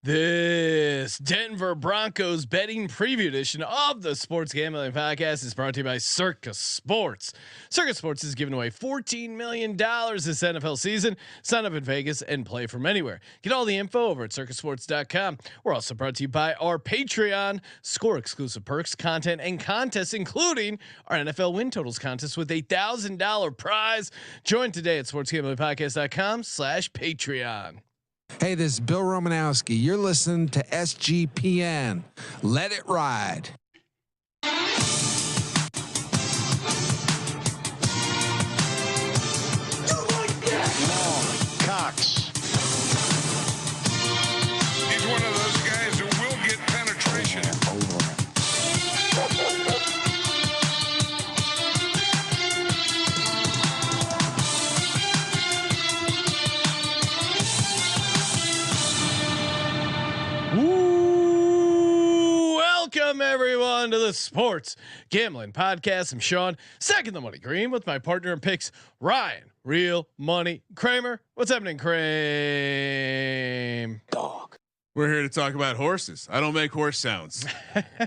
This Denver Broncos betting preview edition of the Sports Gambling Podcast is brought to you by Circus Sports. Circus Sports is giving away $14 million this NFL season. Sign up in Vegas and play from anywhere. Get all the info over at circusports.com. We're also brought to you by our Patreon. Score exclusive perks, content, and contests, including our NFL win totals contest with $1,000 prize. Join today at sportsgamblingpodcast.com/Patreon. Hey, this is Bill Romanowski. You're listening to SGPN. Let it ride. Cox. He's one of those guys who will get penetration. Welcome everyone to the Sports Gambling Podcast. I'm Sean, second the money green with my partner in picks, Ryan, Real Money Kramer. What's happening, Kramer? Dog. We're here to talk about horses. I don't make horse sounds.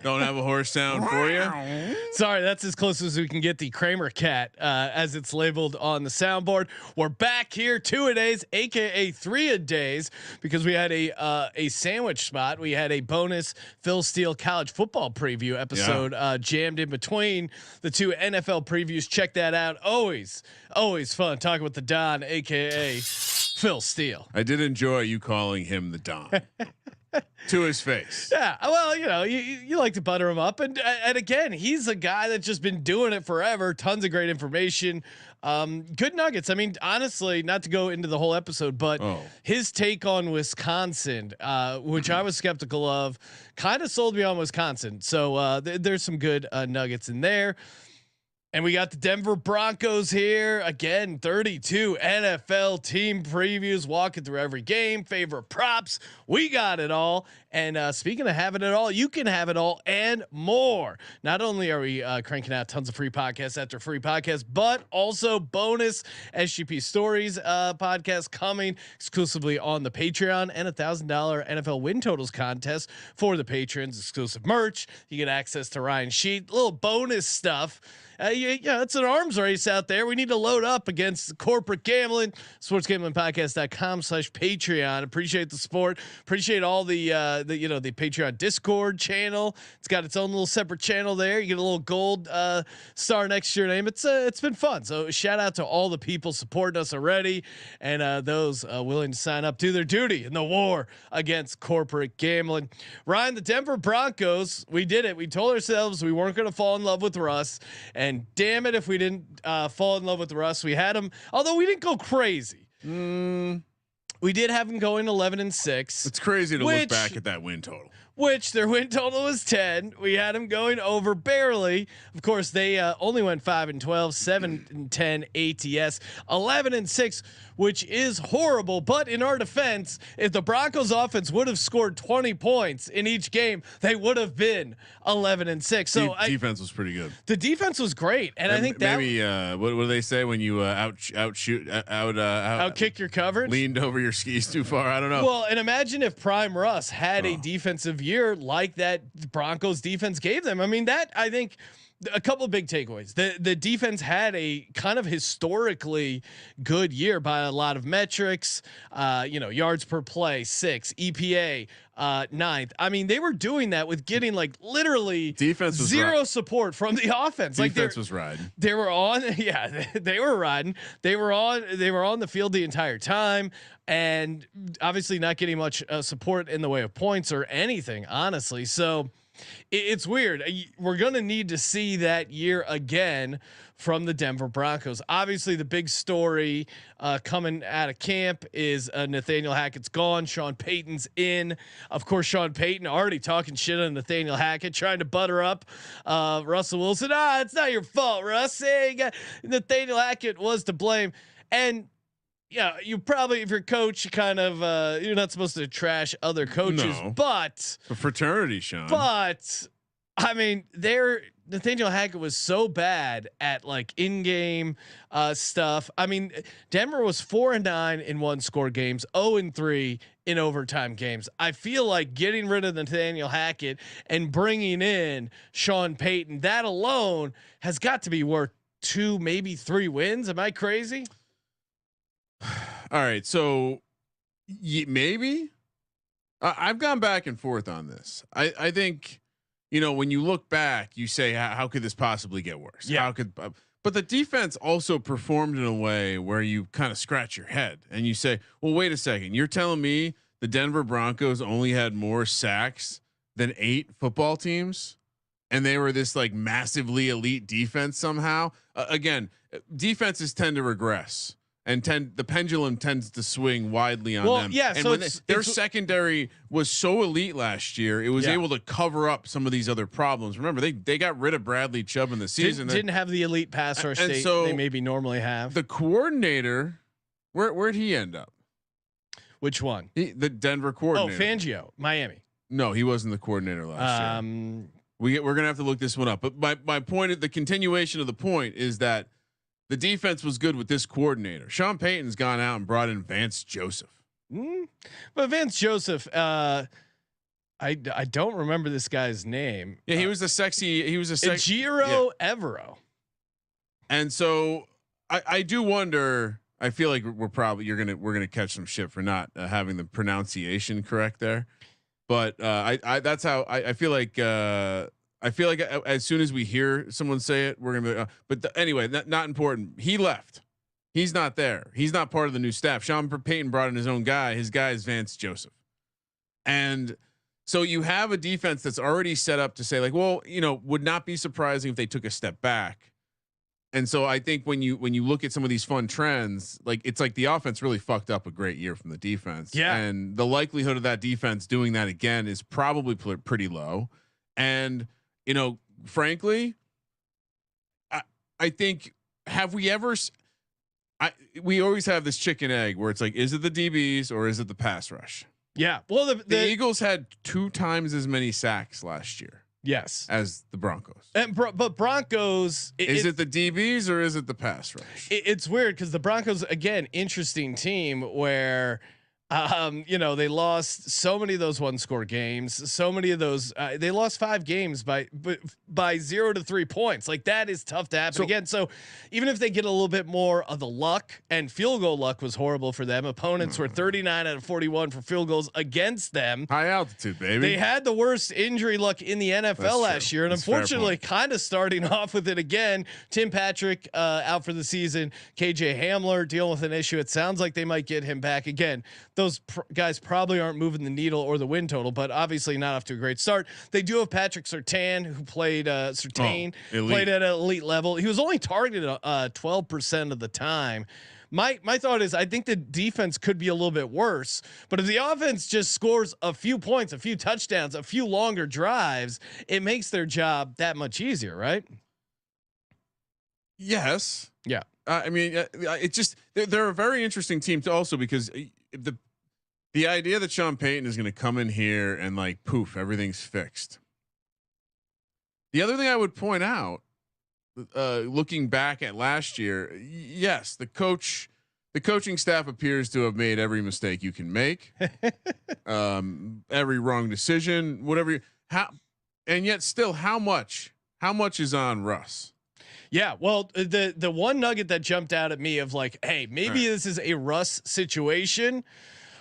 Don't have a horse sound for you. Sorry, that's as close as we can get the Kramer cat, as it's labeled on the soundboard. We're back here 2-a-days, aka 3-a-days, because we had a sandwich spot. We had a bonus Phil Steele college football preview episode jammed in between the two NFL previews. Check that out. Always fun talking with the Don, aka Phil Steele. I did enjoy you calling him the Don to his face. Yeah, well, you like to butter him up, and again, he's a guy that's just been doing it forever. Tons of great information, good nuggets. I mean, honestly, not to go into the whole episode, but his take on Wisconsin, which I was skeptical of, kind of sold me on Wisconsin. So there's some good nuggets in there. And we got the Denver Broncos here again. 32 NFL team previews, walking through every game, favorite props. We got it all. And speaking of having it all, you can have it all and more. Not only are we cranking out tons of free podcasts after free podcasts, but also bonus SGP stories podcast coming exclusively on the Patreon, and $1,000 NFL win totals contest for the patrons. Exclusive merch. You get access to Ryan's sheet, little bonus stuff. Yeah, it's an arms race out there. We need to load up against corporate gambling. Sportsgamblingpodcast.com/Patreon. Appreciate the support. Appreciate all the Patreon Discord channel. It's got its own little separate channel there. You get a little gold star next to your name. It's been fun. So shout out to all the people supporting us already, and those willing to sign up, do their duty in the war against corporate gambling. Ryan, the Denver Broncos, we did it. We told ourselves we weren't going to fall in love with Russ. And damn it, if we didn't fall in love with Russ, we had him. Although we didn't go crazy, we did have him going 11-6. It's crazy to look back at that win total. Which their win total was 10. We had them going over barely. Of course, they only went 5-12, 7-10 ATS, 11-6, which is horrible. But in our defense, if the Broncos offense would have scored 20 points in each game, they would have been 11-6. So defense was pretty good. The defense was great, and I think that maybe what do they say when you out kick your coverage, leaned over your skis too far? I don't know. Well, and imagine if Prime Russ had a defensive year like that Broncos defense gave them. I mean, I think a couple of big takeaways. The defense had a kind of historically good year by a lot of metrics. Yards per play 6, EPA 9th. I mean, they were doing that with getting like literally defense was zero support from the offense. Defense was riding. They were on. Yeah, they were riding. They were on the field the entire time, and obviously not getting much support in the way of points or anything, honestly. So it's weird. We're going to need to see that year again from the Denver Broncos. Obviously, the big story coming out of camp is Nathaniel Hackett's gone. Sean Payton's in. Of course, Sean Payton already talking shit on Nathaniel Hackett, trying to butter up Russell Wilson. It's not your fault, Russ. Nathaniel Hackett was to blame. And yeah, you probably, if you're a coach, you kind of you're not supposed to trash other coaches, but a fraternity, Sean. But I mean, Nathaniel Hackett was so bad at like in-game stuff. I mean, Denver was 4-9 in one-score games, 0-3 in overtime games. I feel like getting rid of Nathaniel Hackett and bringing in Sean Payton, that alone has got to be worth 2, maybe 3 wins. Am I crazy? All right. So maybe I've gone back and forth on this. I think, when you look back, you say, how could this possibly get worse? Yeah. But the defense also performed in a way where you kind of scratch your head and you say, well, wait a second. You're telling me the Denver Broncos only had more sacks than 8 football teams, and they were this like massively elite defense somehow? Again, defenses tend to regress. And the pendulum tends to swing widely on them. Yeah, and so when their secondary was so elite last year, it was able to cover up some of these other problems. Remember, they got rid of Bradley Chubb in the season. Didn't have the elite pass rush they maybe normally have. The coordinator, where'd he end up? Which one? The Denver coordinator. Oh, Fangio, Miami. No, he wasn't the coordinator last year. We're gonna have to look this one up. But my point, the continuation of the point is that the defense was good with this coordinator. Sean Payton's gone out and brought in Vance Joseph. But Vance Joseph, I don't remember this guy's name. Yeah, he was a sexy. He was a Ejiro Evero. And so I do wonder. I feel like we're gonna catch some shit for not having the pronunciation correct there. But that's how I feel like. I feel like as soon as we hear someone say it, we're gonna. Anyway, not important. He left. He's not there. He's not part of the new staff. Sean Payton brought in his own guy. His guy is Vance Joseph, and so you have a defense that's already set up to say like, well, would not be surprising if they took a step back. And so I think when you look at some of these fun trends, like it's like the offense really fucked up a great year from the defense. Yeah, and the likelihood of that defense doing that again is probably pretty low. And frankly, I think, have we ever? We always have this chicken egg where it's like, is it the DBs or is it the pass rush? Yeah. Well, the Eagles had 2 times as many sacks last year. Yes, as the Broncos. But Broncos, is it the DBs or is it the pass rush? It's weird because the Broncos, again, interesting team where. They lost so many of those 1-score games. So many of those, they lost 5 games by 0 to 3 points. Like that is tough to happen again. So even if they get a little bit more of the luck, and field goal luck was horrible for them. Opponents were 39 out of 41 for field goals against them. High altitude, baby. They had the worst injury luck in the NFL last year, and unfortunately, kind of starting off with it again. Tim Patrick out for the season. KJ Hamler dealing with an issue. It sounds like they might get him back again. Those guys probably aren't moving the needle or the win total, but obviously not off to a great start. They do have Patrick Surtain, who played played at an elite level. He was only targeted 12% of the time. My thought is, I think the defense could be a little bit worse, but if the offense just scores a few points, a few touchdowns, a few longer drives, it makes their job that much easier, right? Yes. Yeah. I mean, it just they're a very interesting team too, also because the idea that Sean Payton is going to come in here and like poof, everything's fixed. The other thing I would point out, looking back at last year, yes, the coaching staff appears to have made every mistake you can make, every wrong decision, whatever. And yet still, how much is on Russ? Yeah, well, the one nugget that jumped out at me of like, hey, maybe this is a Russ situation.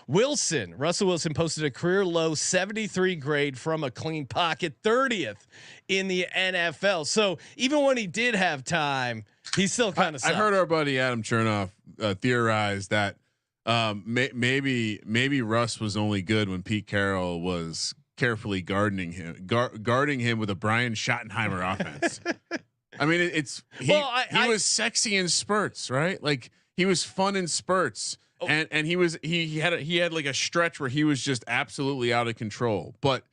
Russell Wilson posted a career low 73 grade from a clean pocket, 30th in the NFL. So even when he did have time, he still kind of. I heard our buddy Adam Chernoff theorize that maybe Russ was only good when Pete Carroll was carefully guarding him with a Brian Schottenheimer offense. I mean, he was sexy in spurts, right? Like he was fun in spurts. And he had like a stretch where he was just absolutely out of control. But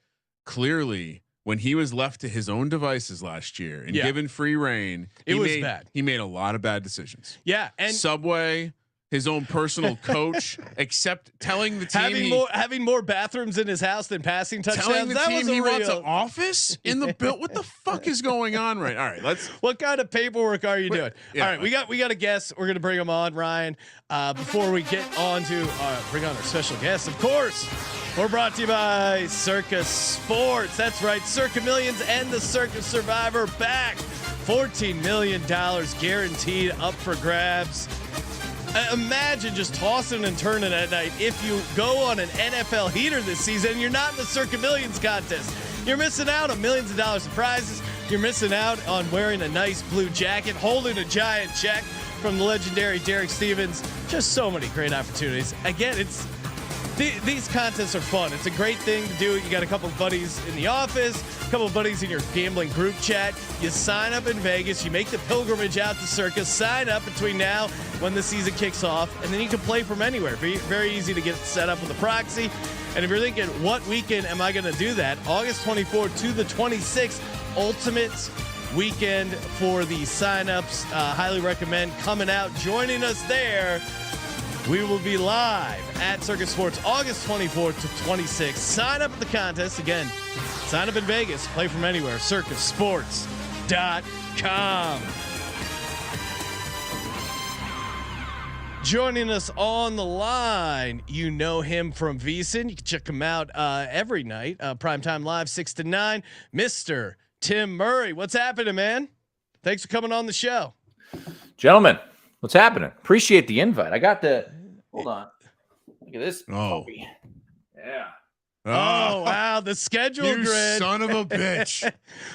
clearly, when he was left to his own devices last year and given free reign, it was bad. He made a lot of bad decisions. Yeah, and Subway, his own personal coach, except telling the team having more bathrooms in his house than passing touchdowns. telling the team he wants an real. office in the build. What the fuck is going on? Right. All right. What kind of paperwork are you doing? Yeah. All right, we got a guest. We're gonna bring him on, Ryan. Before we get on to bring on our special guest, of course, we're brought to you by Circa Sports. That's right, Circa Millions and the Circa Survivor back. $14 million guaranteed up for grabs. Imagine just tossing and turning at night if you go on an NFL heater this season and you're not in the Circa Millions contest. You're missing out on millions of dollars of prizes. You're missing out on wearing a nice blue jacket, holding a giant check from the legendary Derek Stevens. Just so many great opportunities. Again, these contests are fun. It's a great thing to do. You got a couple of buddies in the office, a couple of buddies in your gambling group chat. You sign up in Vegas. You make the pilgrimage out to Circa. Sign up between now when the season kicks off, and then you can play from anywhere. Very easy to get set up with a proxy. And if you're thinking, what weekend am I going to do that? August 24th to the 26th, ultimate weekend for the signups. Highly recommend coming out, joining us there. We will be live at Circa Sports August 24th to 26th. Sign up at the contest. Again, sign up in Vegas. Play from anywhere. circasports.com. Joining us on the line, you know him from VSIN. You can check him out every night. Primetime Live, 6 to 9. Mr. Tim Murray. What's happening, man? Thanks for coming on the show. Gentlemen, what's happening? Appreciate the invite. I got hold on. Look at this. Oh. Puppy. Yeah. Oh, wow. The schedule you grid. Son of a bitch.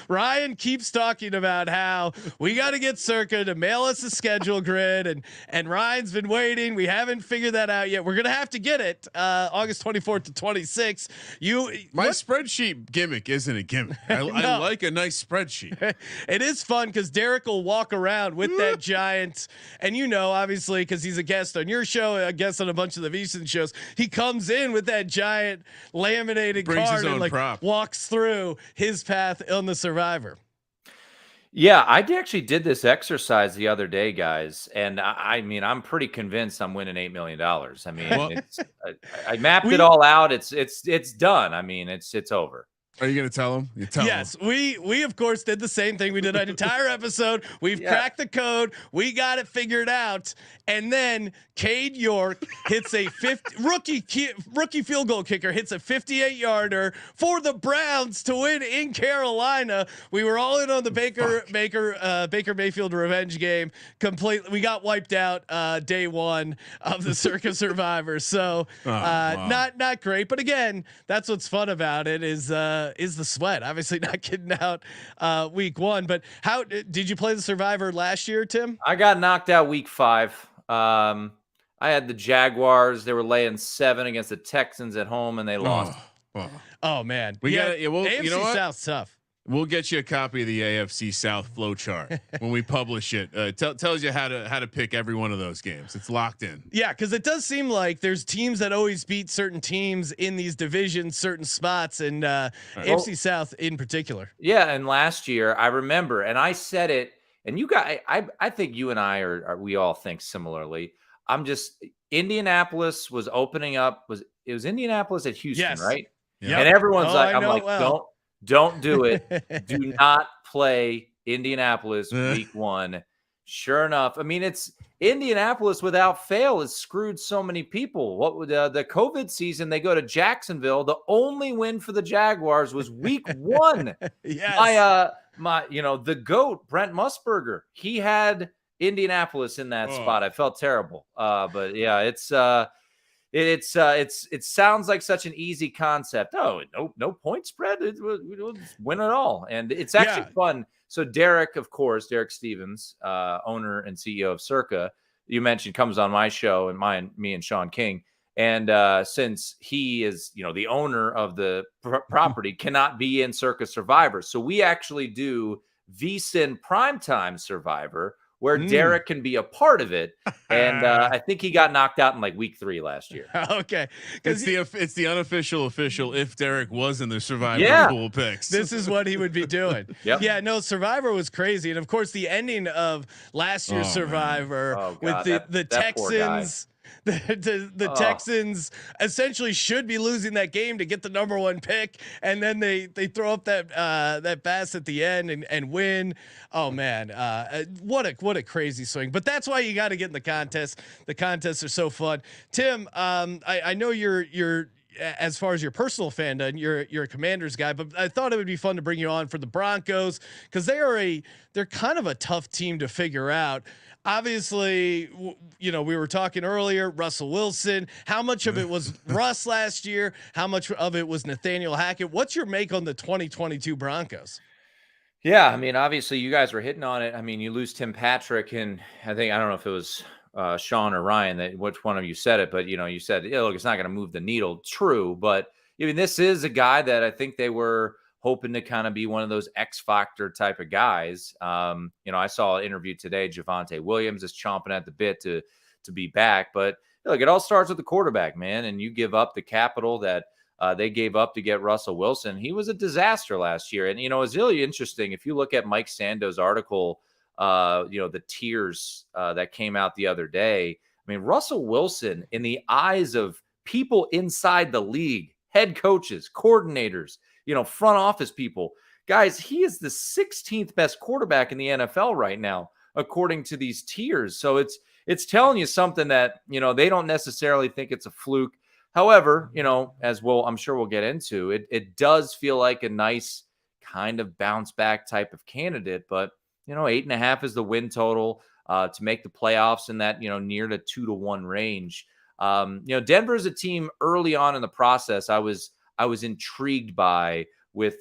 Ryan keeps talking about how we got to get Circa to mail us a schedule grid. And Ryan's been waiting. We haven't figured that out yet. We're going to have to get it August 24th to 26th. My spreadsheet gimmick isn't a gimmick. I like a nice spreadsheet. It is fun because Derek will walk around with that giant. And obviously, because he's a guest on your show, a guest on a bunch of the VSIN shows, he comes in with that giant laminated card and walks through his path on the Survivor. Yeah, I actually did this exercise the other day, guys, and I mean, I'm pretty convinced I'm winning $8 million. I mean, I mapped it all out. It's done. I mean, it's over. Are you going to tell him? Yes, we of course did the same thing. We did an entire episode. We've cracked the code. We got it figured out. And then Cade York hits a rookie field goal kicker hits a 58-yarder for the Browns to win in Carolina. We were all in on the Baker Mayfield revenge game. Completely, we got wiped out day one of the Circa Survivor. So not great. But again, that's what's fun about it is the sweat. Obviously not getting out week one. But how did you play the Survivor last year, Tim? I got knocked out week 5. I had the Jaguars. They were laying 7 against the Texans at home, and they lost. Oh man, we got it. AFC you know what? South's tough. We'll get you a copy of the AFC South flow chart when we publish it. Tells you how to pick every one of those games. It's locked in. Yeah, because it does seem like there's teams that always beat certain teams in these divisions, certain spots, and AFC South in particular. Yeah, and last year I remember, and I said it. And you guys, I think you and I we all think similarly. Indianapolis was opening up. It was Indianapolis at Houston, right? Yep. And everyone's don't do it. Do not play Indianapolis week 1. Sure enough, I mean, it's Indianapolis without fail has screwed so many people. What would the COVID season? They go to Jacksonville. The only win for the Jaguars was week 1. Yes. The GOAT, Brent Musburger, he had Indianapolis in that spot. I felt terrible. But yeah, it sounds like such an easy concept. Oh, no point spread. We'll win it all. And it's actually fun. So Derek, of course, Derek Stevens, owner and CEO of Circa, you mentioned, comes on my show and me and Sean King. And since he is, the owner of the property, cannot be in Circa Survivor. So we actually do VSIN Primetime Survivor, where Derek can be a part of it. And I think he got knocked out in like week 3 last year. Okay. It's the unofficial official if Derek was in the Survivor pool picks. This is what he would be doing. Yep. Yeah, no, Survivor was crazy. And of course the ending of last year's Survivor with the Texans. The Texans essentially should be losing that game to get the #1 pick, and then they throw up that pass at the end and win. Oh man, what a crazy swing! But that's why you got to get in the contest. The contests are so fun. Tim, I know you're as far as your personal fandom, you're a Commanders guy, but I thought it would be fun to bring you on for the Broncos because they're kind of a tough team to figure out. Obviously, we were talking earlier, Russell Wilson, how much of it was Russ last year? How much of it was Nathaniel Hackett? What's your make on the 2022 Broncos? Yeah. I mean, obviously you guys were hitting on it. I mean, you lose Tim Patrick, and I don't know if it was Sean or Ryan, which one of you said it, but you said, look, it's not going to move the needle. True. But I mean, this is a guy that I think they were hoping to kind of be one of those X factor type of guys. I saw an interview today. Javonte Williams is chomping at the bit to be back, but look, it all starts with the quarterback, man. And you give up the capital that they gave up to get Russell Wilson. He was a disaster last year. And, it's really interesting. If you look at Mike Sando's article, the tiers that came out the other day, I mean, Russell Wilson, in the eyes of people inside the league, head coaches, coordinators, front office people, guys, he is the 16th best quarterback in the NFL right now, according to these tiers. So it's telling you something that, they don't necessarily think it's a fluke. However, I'm sure we'll get into it does feel like a nice kind of bounce back type of candidate, but 8.5 is the win total to make the playoffs in that, near the 2-1 range. Denver is a team early on in the process I was intrigued by with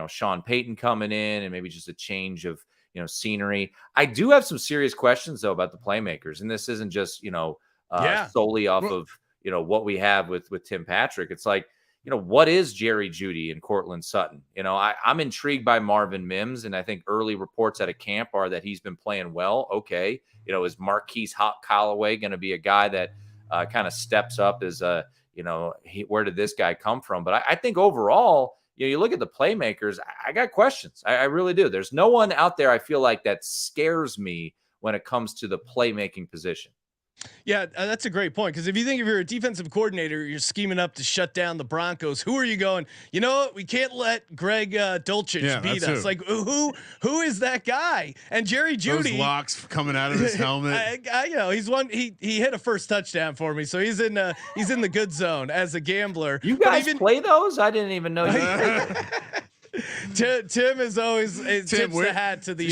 Sean Payton coming in and maybe just a change of, scenery. I do have some serious questions though about the playmakers. And this isn't just, solely off of, what we have with Tim Patrick. It's like, what is Jerry Jeudy and Cortland Sutton? I'm intrigued by Marvin Mims, and I think early reports out of camp are that he's been playing well. Okay. Is Marquise Callaway going to be a guy that kind of steps up as where did this guy come from? But I think overall, you look at the playmakers, I got questions. I really do. There's no one out there I feel like that scares me when it comes to the playmaking position. Yeah, that's a great point. Because if you think if you're a defensive coordinator, you're scheming up to shut down the Broncos. Who are you going? You know what? We can't let Greg Dulcich beat us. Like who is that guy? And Jerry Jeudy, those locks coming out of his helmet. He's one. He hit a first touchdown for me, so he's in the good zone as a gambler. You guys play those? I didn't even know. Tim is always tips the hat to the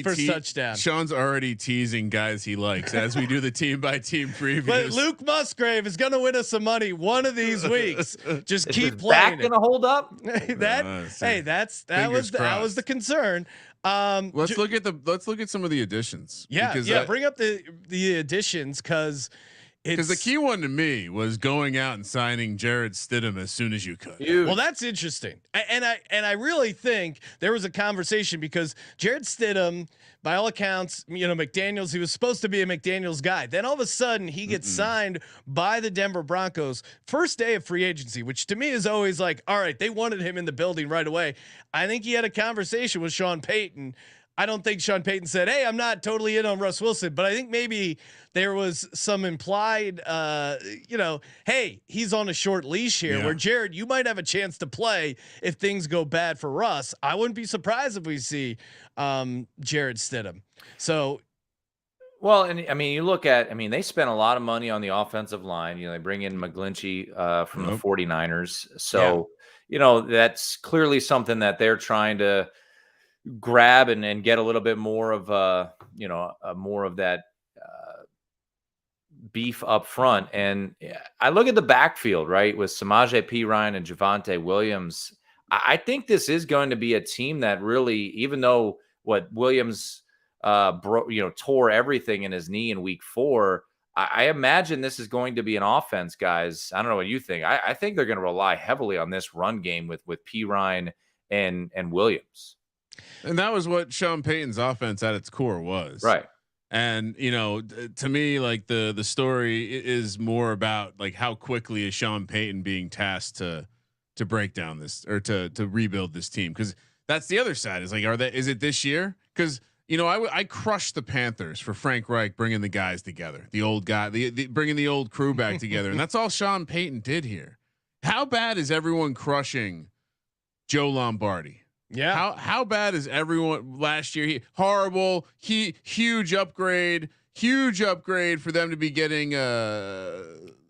first touchdown. Sean's already teasing guys he likes as we do the team by team previews. But Luke Musgrave is going to win us some money one of these weeks. Just keep playing. Back going to hold up. That was the concern. Let's look at some of the additions. Bring up the additions because the key one to me was going out and signing Jared Stidham as soon as you could. Well, that's interesting, and I really think there was a conversation because Jared Stidham, by all accounts, McDaniels, he was supposed to be a McDaniels guy. Then all of a sudden he gets signed by the Denver Broncos first day of free agency, which to me is always like, all right, they wanted him in the building right away. I think he had a conversation with Sean Payton. I don't think Sean Payton said, "Hey, I'm not totally in on Russ Wilson," but I think maybe there was some implied, hey, he's on a short leash here. Where Jared, you might have a chance to play if things go bad for Russ. I wouldn't be surprised if we see Jared Stidham. So, well, and I mean, you look at, they spent a lot of money on the offensive line. They bring in McGlinchey from the 49ers, so that's clearly something that they're trying to grab and get a little bit more of more of that beef up front. And I look at the backfield, right, with Samaje Perine and Javonte Williams. I think this is going to be a team that really, even though what Williams tore everything in his knee in week 4, I imagine this is going to be an offense, guys. I don't know what you think. I think they're going to rely heavily on this run game with Perine and Williams. And that was what Sean Payton's offense at its core was. Right. And to me, like the story is more about like how quickly is Sean Payton being tasked to break down this or to rebuild this team, because that's the other side. Is like, is it this year? Because I crushed the Panthers for Frank Reich bringing the guys together, the old guy, bringing the old crew back together, and that's all Sean Payton did here. How bad is everyone crushing Joe Lombardi? Yeah. How bad is everyone last year? Horrible. Huge upgrade for them to be getting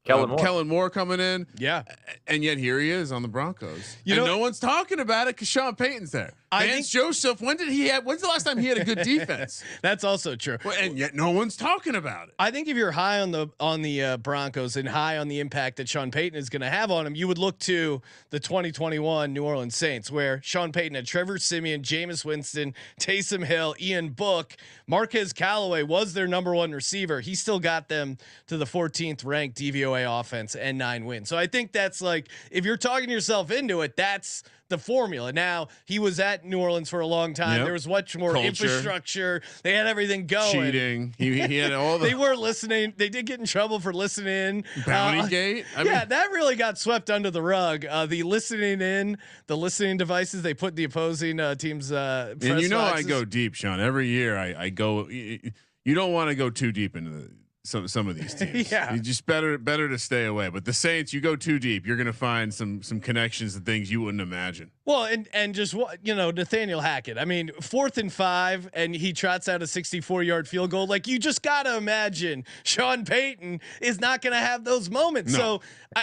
Kellen Moore coming in. Yeah. And yet here he is on the Broncos. No one's talking about it because Sean Payton's there. Vance Joseph, when's the last time he had a good defense? That's also true. Well, and yet no one's talking about it. I think if you're high on the Broncos and high on the impact that Sean Payton is going to have on him, you would look to the 2021 New Orleans Saints, where Sean Payton had Trevor Siemian, Jameis Winston, Taysom Hill, Ian Book, Marquez Callaway was their number one receiver. He still got them to the 14th ranked DVOA offense and 9 wins. So I think that's like, if you're talking yourself into it, that's the formula. Now, he was at New Orleans for a long time. Yep. There was much more infrastructure. They had everything going. Cheating. He had all the. They weren't listening. They did get in trouble for listening. Bounty gate. I mean, that really got swept under the rug. The listening devices they put the opposing teams. Press and boxes. I go deep, Sean. Every year I go. You don't want to go too deep into some of these teams. Yeah, you just better to stay away. But the Saints, you go too deep, you're gonna find some connections to things you wouldn't imagine. Well, and just Nathaniel Hackett. I mean, 4th and 5, and he trots out a 64-yard field goal. Like, you just gotta imagine Sean Payton is not gonna have those moments. No. So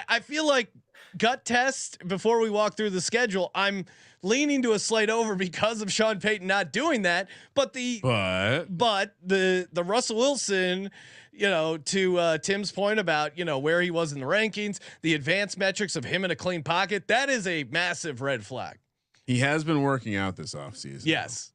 I feel like gut test before we walk through the schedule, I'm leaning to a slight over because of Sean Payton not doing that. But the Russell Wilson, to Tim's point about, where he was in the rankings, the advanced metrics of him in a clean pocket, that is a massive red flag. He has been working out this offseason. Yes.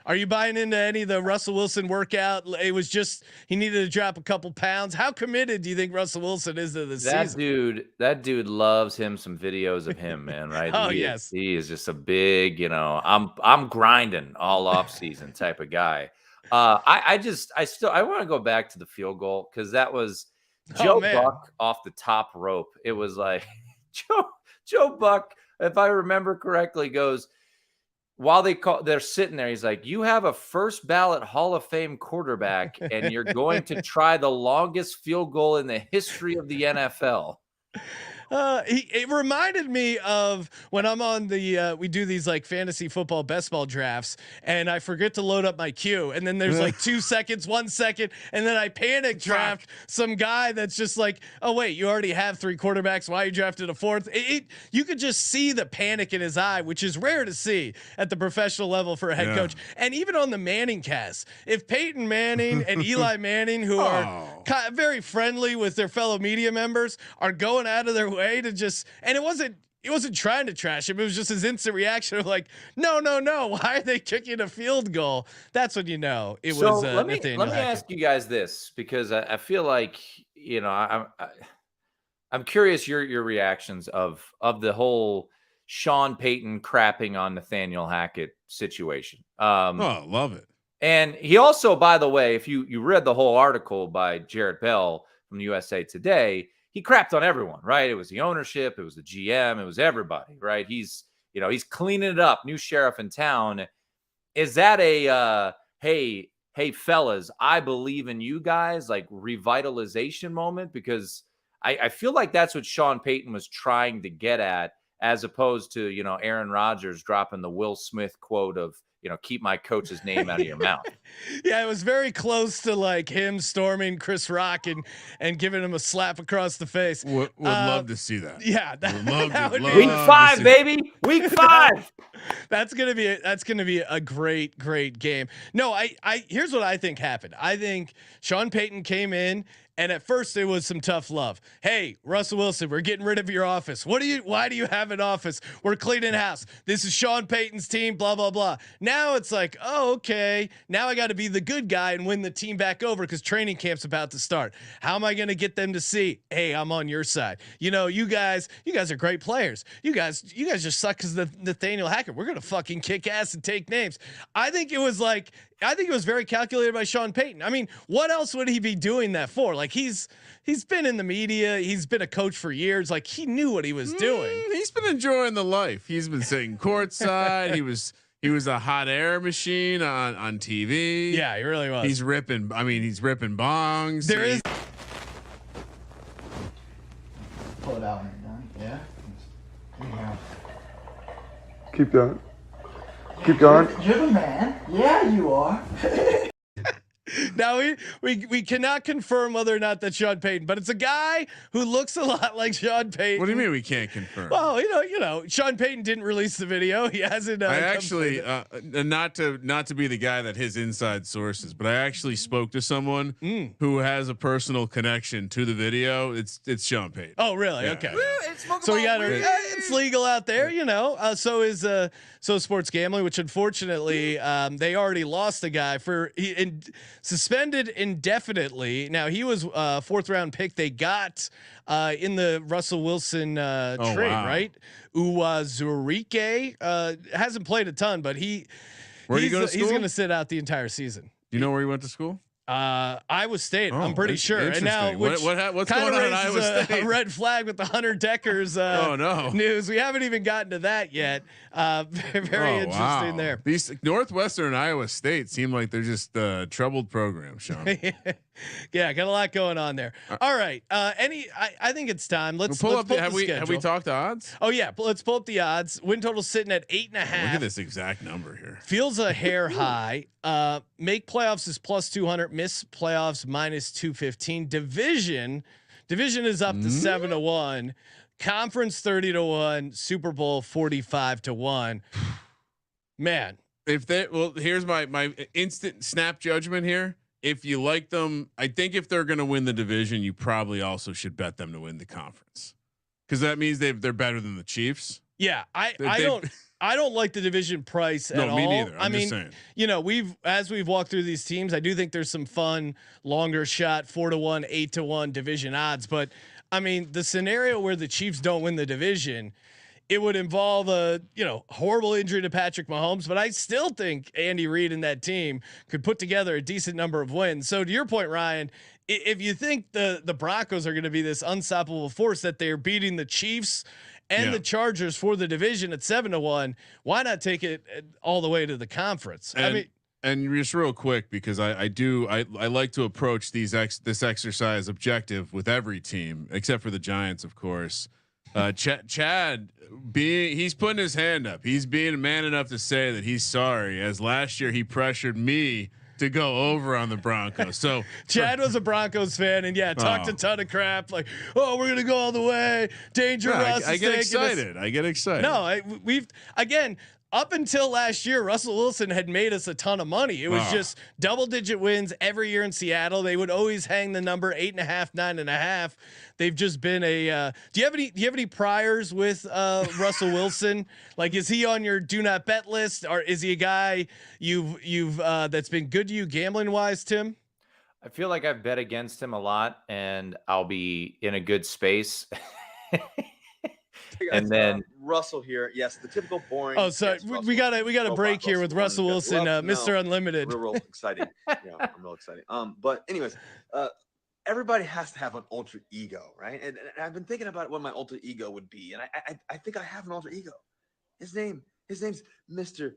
Are you buying into any of the Russell Wilson workout? It was just, he needed to drop a couple pounds. How committed do you think Russell Wilson is to the season? That dude loves him some videos of him, man. Right. Yes. He is just a big, I'm grinding all off season type of guy. I want to go back to the field goal, because that was Joe Buck off the top rope. It was like Joe Buck, if I remember correctly, goes, while they're sitting there, he's like, "You have a first ballot Hall of Fame quarterback, and you're going to try the longest field goal in the history of the NFL." It reminded me of when I'm on we do these like fantasy football best ball drafts, and I forget to load up my queue, and then there's like 2 seconds, 1 second, and then I panic draft some guy that's just like, oh wait, you already have 3 quarterbacks. Why you drafted a 4th? You could just see the panic in his eye, which is rare to see at the professional level for a head coach. And even on the Manning cast, if Peyton Manning and Eli Manning, who are very friendly with their fellow media members, are going out of their way to just, and it wasn't trying to trash him. It was just his instant reaction of like, no. Why are they kicking a field goal? That's when it was. Let me ask you guys this, because I feel like, I'm curious your reactions of the whole Sean Payton crapping on Nathaniel Hackett situation. Love it. And he also, by the way, if you read the whole article by Jarrett Bell from USA Today, he crapped on everyone, right? It was the ownership, it was the GM, it was everybody, right? He's cleaning it up, new sheriff in town. Is that a hey fellas, I believe in you guys, like revitalization moment? Because I feel like that's what Sean Payton was trying to get at, as opposed to Aaron Rodgers dropping the Will Smith quote of, keep my coach's name out of your mouth. Yeah, it was very close to like him storming Chris Rock and giving him a slap across the face. Would love to see that. Yeah, that would be week 5, baby. Week 5. That's gonna be a great game. No, I here's what I think happened. I think Sean Payton came in, and at first it was some tough love. Hey, Russell Wilson, we're getting rid of your office. Why do you have an office? We're cleaning house. This is Sean Payton's team, blah, blah, blah. Now it's like, oh, okay. Now I got got to be the good guy and win the team back over because training camp's about to start. How am I going to get them to see, hey, I'm on your side? You know, you guys are great players. You guys just suck because Nathaniel Hackett. We're gonna fucking kick ass and take names. I think it was very calculated by Sean Payton. I mean, what else would he be doing that for? Like he's been in the media. He's been a coach for years. Like he knew what he was doing. He's been enjoying the life. He's been sitting courtside. He was a hot air machine on TV. Yeah, he really was. He's ripping bongs. There is. Pull it out when you're done. Yeah. Yeah. Keep going. Keep going. You're the man. Yeah, you are. Now we cannot confirm whether or not that's Sean Payton, but it's a guy who looks a lot like Sean Payton. What do you mean we can't confirm? Well, you know, Sean Payton didn't release the video. He hasn't. I actually, not to be the guy that his inside sources, but I actually spoke to someone who has a personal connection to the video. It's Sean Payton. Oh, really? Yeah. Okay. So we got it's legal out there, you know. So is sports gambling, which unfortunately they already lost a guy suspended indefinitely. Now he was a 4th round pick they got in the Russell Wilson trade, right? Uwazurike hasn't played a ton, but he's going to sit out the entire season. Do you know where he went to school? Iowa State. I'm pretty sure. And now, what's going on at Iowa State? A red flag with the Hunter Deckers news. We haven't even gotten to that yet. Very interesting there. These Northwestern Iowa State seem like they're just troubled programs, Sean. Yeah, got a lot going on there. All right. I think it's time. Let's pull up. Have we talked odds? Oh yeah, let's pull up the odds. Win total sitting at 8.5. Look at this exact number here. Feels a hair high. Make playoffs is +200. Miss playoffs -215. Division is up to 7-1. Conference 30-1. Super Bowl 45-1. Man, here's my instant snap judgment here. If you like them, I think if they're going to win the division, you probably also should bet them to win the conference, because that means they're better than the Chiefs. Yeah, I don't like the division price at all. Me neither. I mean, saying. You know, as we've walked through these teams, I do think there's some fun, longer shot 4-1, 8-1 division odds. But I mean, the scenario where the Chiefs don't win the division, it would involve a horrible injury to Patrick Mahomes. But I still think Andy Reid and that team could put together a decent number of wins. So to your point, Ryan, if you think the Broncos are going to be this unstoppable force that they're beating the Chiefs and the Chargers for the division at 7-1, why not take it all the way to the conference? And just real quick, because I like to approach this exercise objective with every team except for the Giants, of course. Chad he's putting his hand up. He's being man enough to say that he's sorry, as last year he pressured me to go over on the Broncos. So Chad was a Broncos fan and talked a ton of crap like, oh, we're going to go all the way. Dangerous. I get excited. No, we've up until last year, Russell Wilson had made us a ton of money. It was just double-digit wins every year in Seattle. They would always hang the number 8.5, 9.5. They've just been a. Do you have any priors with Russell Wilson? Like, is he on your do not bet list, or is he a guy you've that's been good to you gambling wise, Tim? I feel like I've bet against him a lot, and I'll be in a good space. And then Russell here. Yes, the typical boring. Oh, sorry. We got a break here with Russell Wilson, Mr. Unlimited. Real exciting. Yeah, I'm real exciting. But anyways, everybody has to have an alter ego, right? And I've been thinking about what my alter ego would be, and I think I have an alter ego. His name's Mr.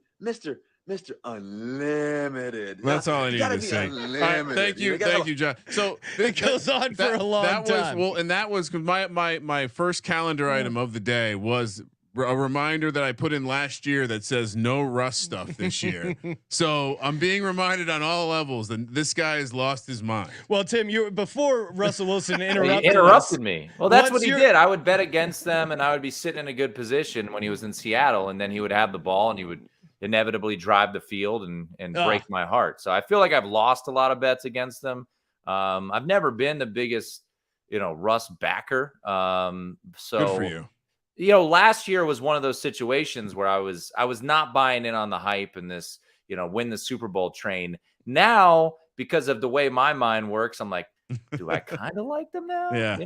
Unlimited. That's all I need to say. Thank you, John. So it goes on for a long time. And that was my first calendar item of the day was a reminder that I put in last year that says no Russ stuff this year. So I'm being reminded on all levels that this guy has lost his mind. Well, Tim, before Russell Wilson he interrupted me. Well, that's what he did. I would bet against them, and I would be sitting in a good position when he was in Seattle, and then he would have the ball, and he would inevitably drive the field and break my heart. So I feel like I've lost a lot of bets against them. I've never been the biggest, Russ backer. So good for you. Last year was one of those situations where I was not buying in on the hype and this, win the Super Bowl train. Now, because of the way my mind works, I'm like, do I kind of like them now? Yeah,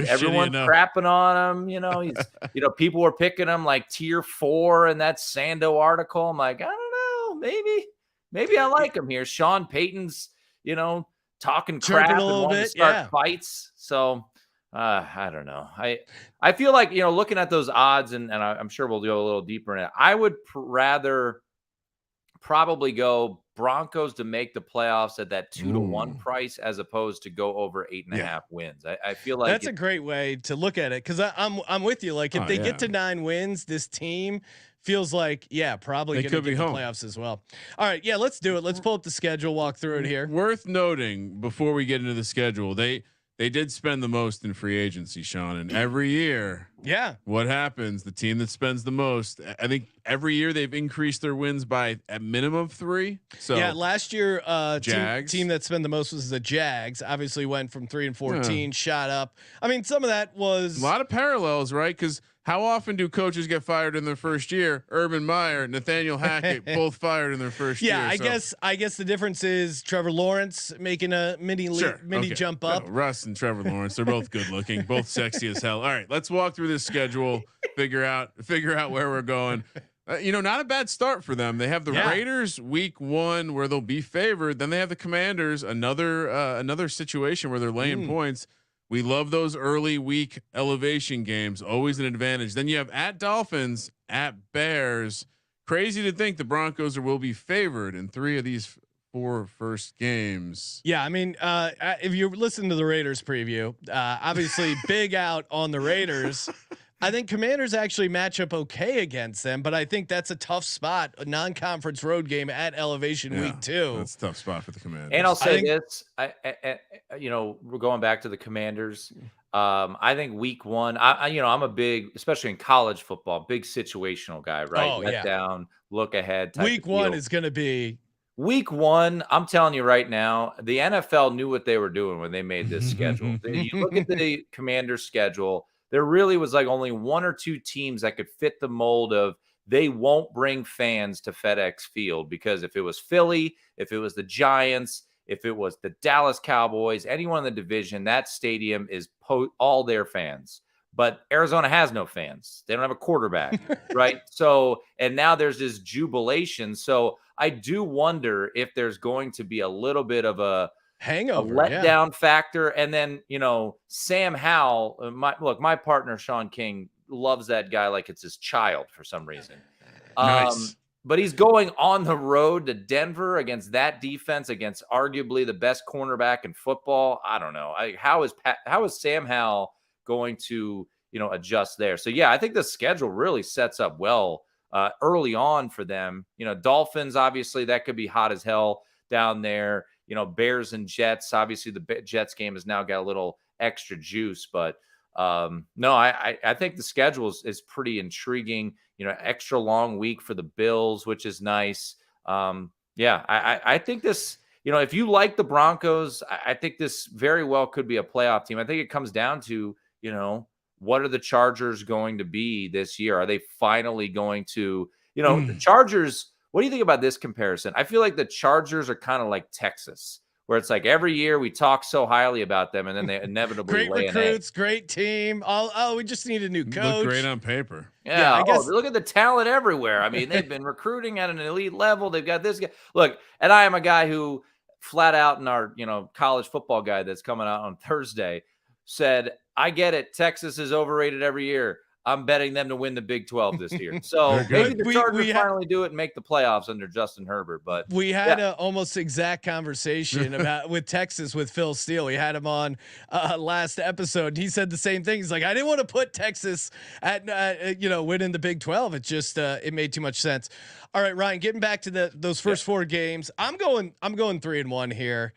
Everyone's crapping on him. He's, people were picking him like tier 4 in that Sando article. I'm like, I don't know, maybe I like him here. Sean Payton's, talking crap and wanting to start fights. So I don't know. I feel like, looking at those odds, and I'm sure we'll go a little deeper in it. I would rather probably go Broncos to make the playoffs at that 2-1 price, as opposed to go over 8.5 wins. I feel like that's a great way to look at it, because I'm with you. Like, if they get to 9 wins, this team feels like probably going to get the playoffs as well. All right, let's do it. Let's pull up the schedule, walk through it here. Worth noting before we get into the schedule, they did spend the most in free agency, Sean, and every year, what happens? The team that spends the most, I think every year they've increased their wins by a minimum of 3. So last year, Jags. team that spent the most was the Jags. Obviously, went from 3-14, shot up. I mean, some of that was a lot of parallels, right? Because how often do coaches get fired in their first year? Urban Meyer, Nathaniel Hackett, both fired in their first year. I guess the difference is Trevor Lawrence making a mini jump up. No, Russ and Trevor Lawrence, they're both good looking, both sexy as hell. All right, let's walk through this schedule, figure out where we're going. Not a bad start for them. They have the Raiders week 1 where they'll be favored. Then they have the Commanders, another situation where they're laying points. We love those early week elevation games, always an advantage. Then you have at Dolphins, at Bears. Crazy to think the Broncos will be favored in 3 of these 4 first games. Yeah, I mean, if you listen to the Raiders preview, obviously big out on the Raiders. I think Commanders actually match up okay against them, but I think that's a tough spot, a non-conference road game at elevation week 2. That's a tough spot for the Commanders. And I'll say this, we're going back to the Commanders. I think week 1, I'm a big, especially in college football, big situational guy, right? Let down, look ahead. Week 1 is going to be. Week 1, I'm telling you right now, the NFL knew what they were doing when they made this schedule. You look at the Commanders schedule, there really was like only 1 or 2 teams that could fit the mold of they won't bring fans to FedEx Field, because if it was Philly, if it was the Giants, if it was the Dallas Cowboys, anyone in the division, that stadium is all their fans. But Arizona has no fans. They don't have a quarterback, right? So, and now there's this jubilation. So I do wonder if there's going to be a little bit of a hangover, letdown factor. And then, Sam Howell, my partner, Sean King, loves that guy like it's his child for some reason. Nice. But he's going on the road to Denver against that defense, against arguably the best cornerback in football. I don't know. How is Sam Howell going to, adjust there? So I think the schedule really sets up well early on for them. Dolphins, obviously that could be hot as hell down there. Bears and Jets. Obviously, the Jets game has now got a little extra juice, but no, I think the schedule is pretty intriguing. Extra long week for the Bills, which is nice. I think this. If you like the Broncos, I think this very well could be a playoff team. I think it comes down to what are the Chargers going to be this year? Are they finally going to the Chargers? What do you think about this comparison? I feel like the Chargers are kind of like Texas, where it's like every year we talk so highly about them, and then they inevitably great recruits, great team. We just need a new coach. Look great on paper. Yeah, I guess. Look at the talent everywhere. I mean, they've been recruiting at an elite level. They've got this guy. Look, and I am a guy who flat out in our college football guy that's coming out on Thursday said, I get it. Texas is overrated every year. I'm betting them to win the Big 12 this year. So maybe the Chargers finally do it and make the playoffs under Justin Herbert. But we had a almost exact conversation with Texas with Phil Steele. We had him on last episode. He said the same thing. He's like, I didn't want to put Texas at winning the Big 12. It just it made too much sense. All right, Ryan, getting back to those first 4 games. I'm going 3-1 here.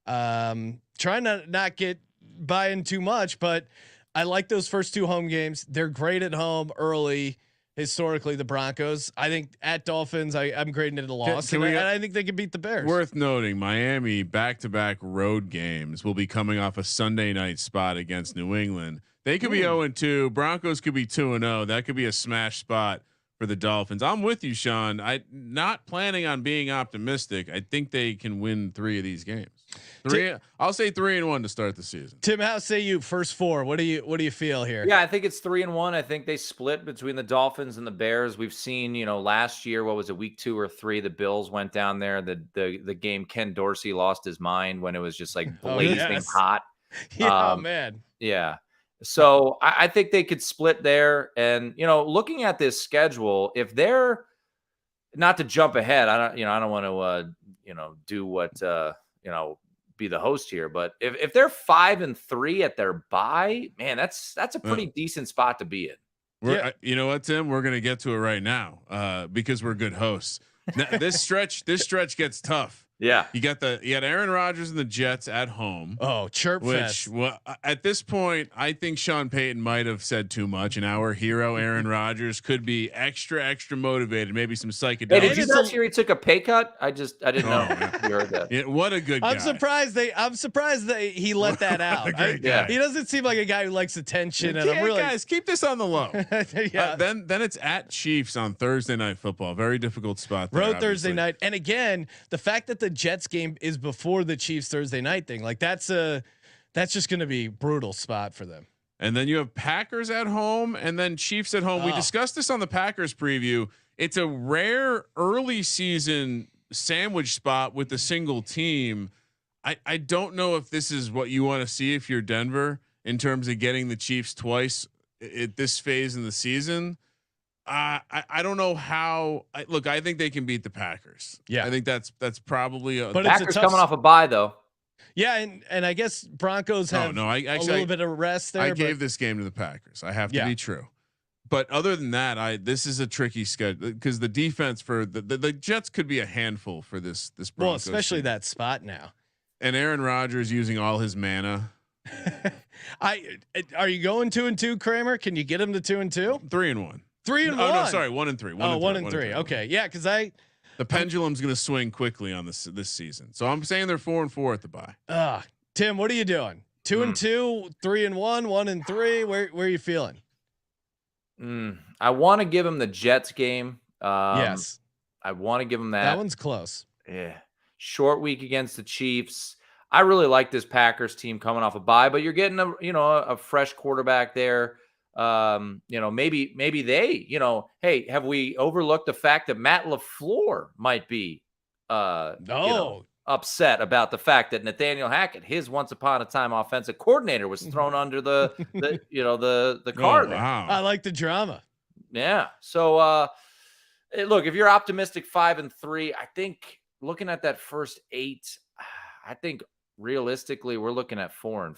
Trying to not get buying too much, but I like those first 2 home games. They're great at home early. Historically, the Broncos. I think at Dolphins, I'm grading it a loss, and I think they can beat the Bears. Worth noting, Miami back-to-back road games will be coming off a Sunday night spot against New England. They could be 0-2. Broncos could be 2-0. That could be a smash spot for the Dolphins. I'm with you, Sean. I not planning on being optimistic. I think they can win 3 of these games. I'll say 3-1 to start the season. Tim, how say you first 4? What do you feel here? Yeah, I think it's 3-1. I think they split between the Dolphins and the Bears. We've seen, last year, what was it, week 2 or 3, the Bills went down there. The game Ken Dorsey lost his mind when it was just like blazing hot. Yeah, man. Yeah. So I think they could split there. And, looking at this schedule, if they're not to jump ahead, I don't want to, do what, be the host here, but if they're 5-3 at their bye, man, that's a pretty decent spot to be in. You know what, Tim? We're gonna get to it right now because we're good hosts. Now, this stretch gets tough. Yeah, you got Aaron Rodgers and the Jets at home. Oh, chirp fest. Well, at this point, I think Sean Payton might have said too much, and our hero Aaron Rodgers could be extra motivated. Maybe some psychedelics. Hey, did you not hear he took a pay cut? I didn't know. You heard that. Yeah, what a good guy. I'm surprised that he let that out. He doesn't seem like a guy who likes attention. And I'm really guys, keep this on the low. Yeah. Then it's at Chiefs on Thursday Night Football. Very difficult spot. There, Road Thursday night, and again, the fact that the Jets game is before the Chiefs Thursday night thing, like that's just going to be brutal spot for them. And then you have Packers at home and then Chiefs at home. We discussed this on the Packers preview. It's a rare early season sandwich spot with a single team. I don't know if this is what you want to see if you're Denver in terms of getting the Chiefs twice at this phase in the season. I don't know how. Look, I think they can beat the Packers. Yeah, I think that's probably. But Packers coming off a bye though. Yeah, and I guess Broncos have a little bit of rest there. I gave this game to the Packers. I have to be true. But other than that, this is a tricky schedule because the defense for the Jets could be a handful for this Broncos. Well, especially that spot now. And Aaron Rodgers using all his mana. Are you going 2-2, Kramer? Can you get him to 2-2? 3-1. 3-1. Oh no, sorry, 1-3. 1-3. Okay, yeah, because the pendulum's going to swing quickly on this season. So I'm saying they're 4-4 at the bye. Tim, what are you doing? 2-2, 3-1, 1-3. Where are you feeling? I want to give him the Jets game. Yes, I want to give him that. That one's close. Yeah, short week against the Chiefs. I really like this Packers team coming off a bye, but you're getting a fresh quarterback there. Maybe they, hey, have we overlooked the fact that Matt LaFleur might be upset about the fact that Nathaniel Hackett, his once upon a time offensive coordinator, was thrown under the car there. Wow. I like the drama. Yeah. So look, if you're optimistic 5-3, I think looking at that first 8, I think realistically we're looking at 4-4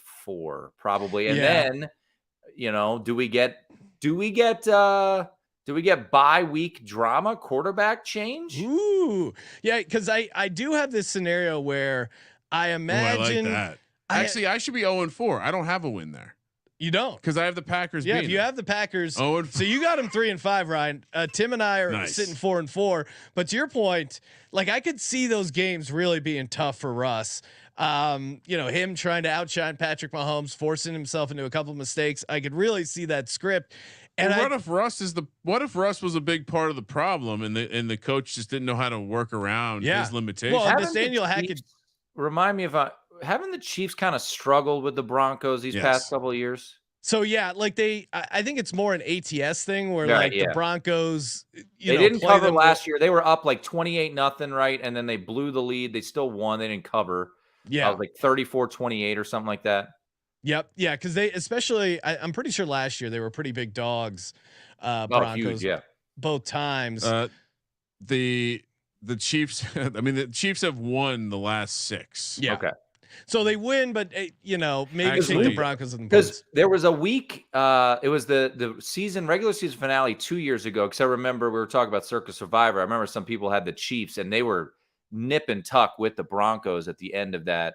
probably. And then do we get bye week drama, quarterback change? Ooh, yeah, because I do have this scenario where I imagine. I like that. Actually, I should be 0-4. I don't have a win there. You don't, because I have the Packers. Yeah, if you have the Packers, so you got them 3-5, Ryan. Tim and I are sitting 4-4. But to your point, like I could see those games really being tough for Russ. Him trying to outshine Patrick Mahomes, forcing himself into a couple of mistakes. I could really see that script. And what if Russ was a big part of the problem and the coach just didn't know how to work around his limitations? Well, Nathaniel Hackett, remind me of haven't the Chiefs kind of struggled with the Broncos these past couple of years? So yeah, like I think it's more an ATS thing where the Broncos, they didn't cover last year. They were up like 28-0, right? And then they blew the lead. They still won. They didn't cover. Yeah, like 34-28 or something like that. Yep. Yeah, because they especially I'm pretty sure last year they were pretty big dogs. Broncos, huge, both times. The Chiefs. I mean, the Chiefs have won the last 6. Yeah. Okay. So they win, but maybe take the Broncos in the because there was a week. It was the regular season finale 2 years ago. Because I remember we were talking about Circus Survivor. I remember some people had the Chiefs and they were nip and tuck with the Broncos at the end of that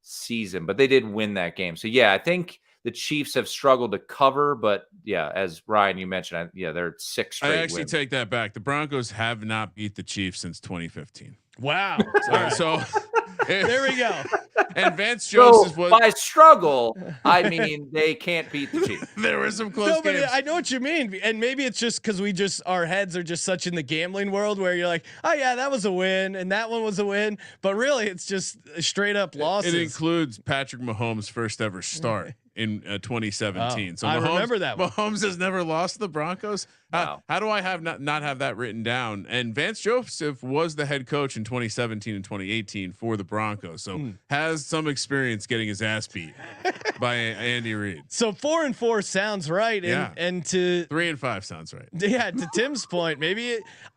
season, but they did win that game. So yeah, I think the Chiefs have struggled to cover, but yeah, as Ryan, you mentioned, they're 6 straight I actually wins. take that back. The Broncos have not beat the Chiefs since 2015. Wow. So There we go. And Vance Joseph So by struggle, I mean they can't beat the Chiefs. There were some close games. I know what you mean, and maybe it's just because our heads are just such in the gambling world where you're like, oh yeah, that was a win, and that one was a win, but really it's just straight up losses. It includes Patrick Mahomes' first ever start in 2017. Oh, so I Mahomes, remember that one. Mahomes has never lost to the Broncos. Wow. How do I have not have that written down? And Vance Joseph was the head coach in 2017 and 2018 for the Broncos, so has some experience getting his ass beat by Andy Reid. So 4-4 sounds right, and to 3-5 sounds right. Yeah, to Tim's point,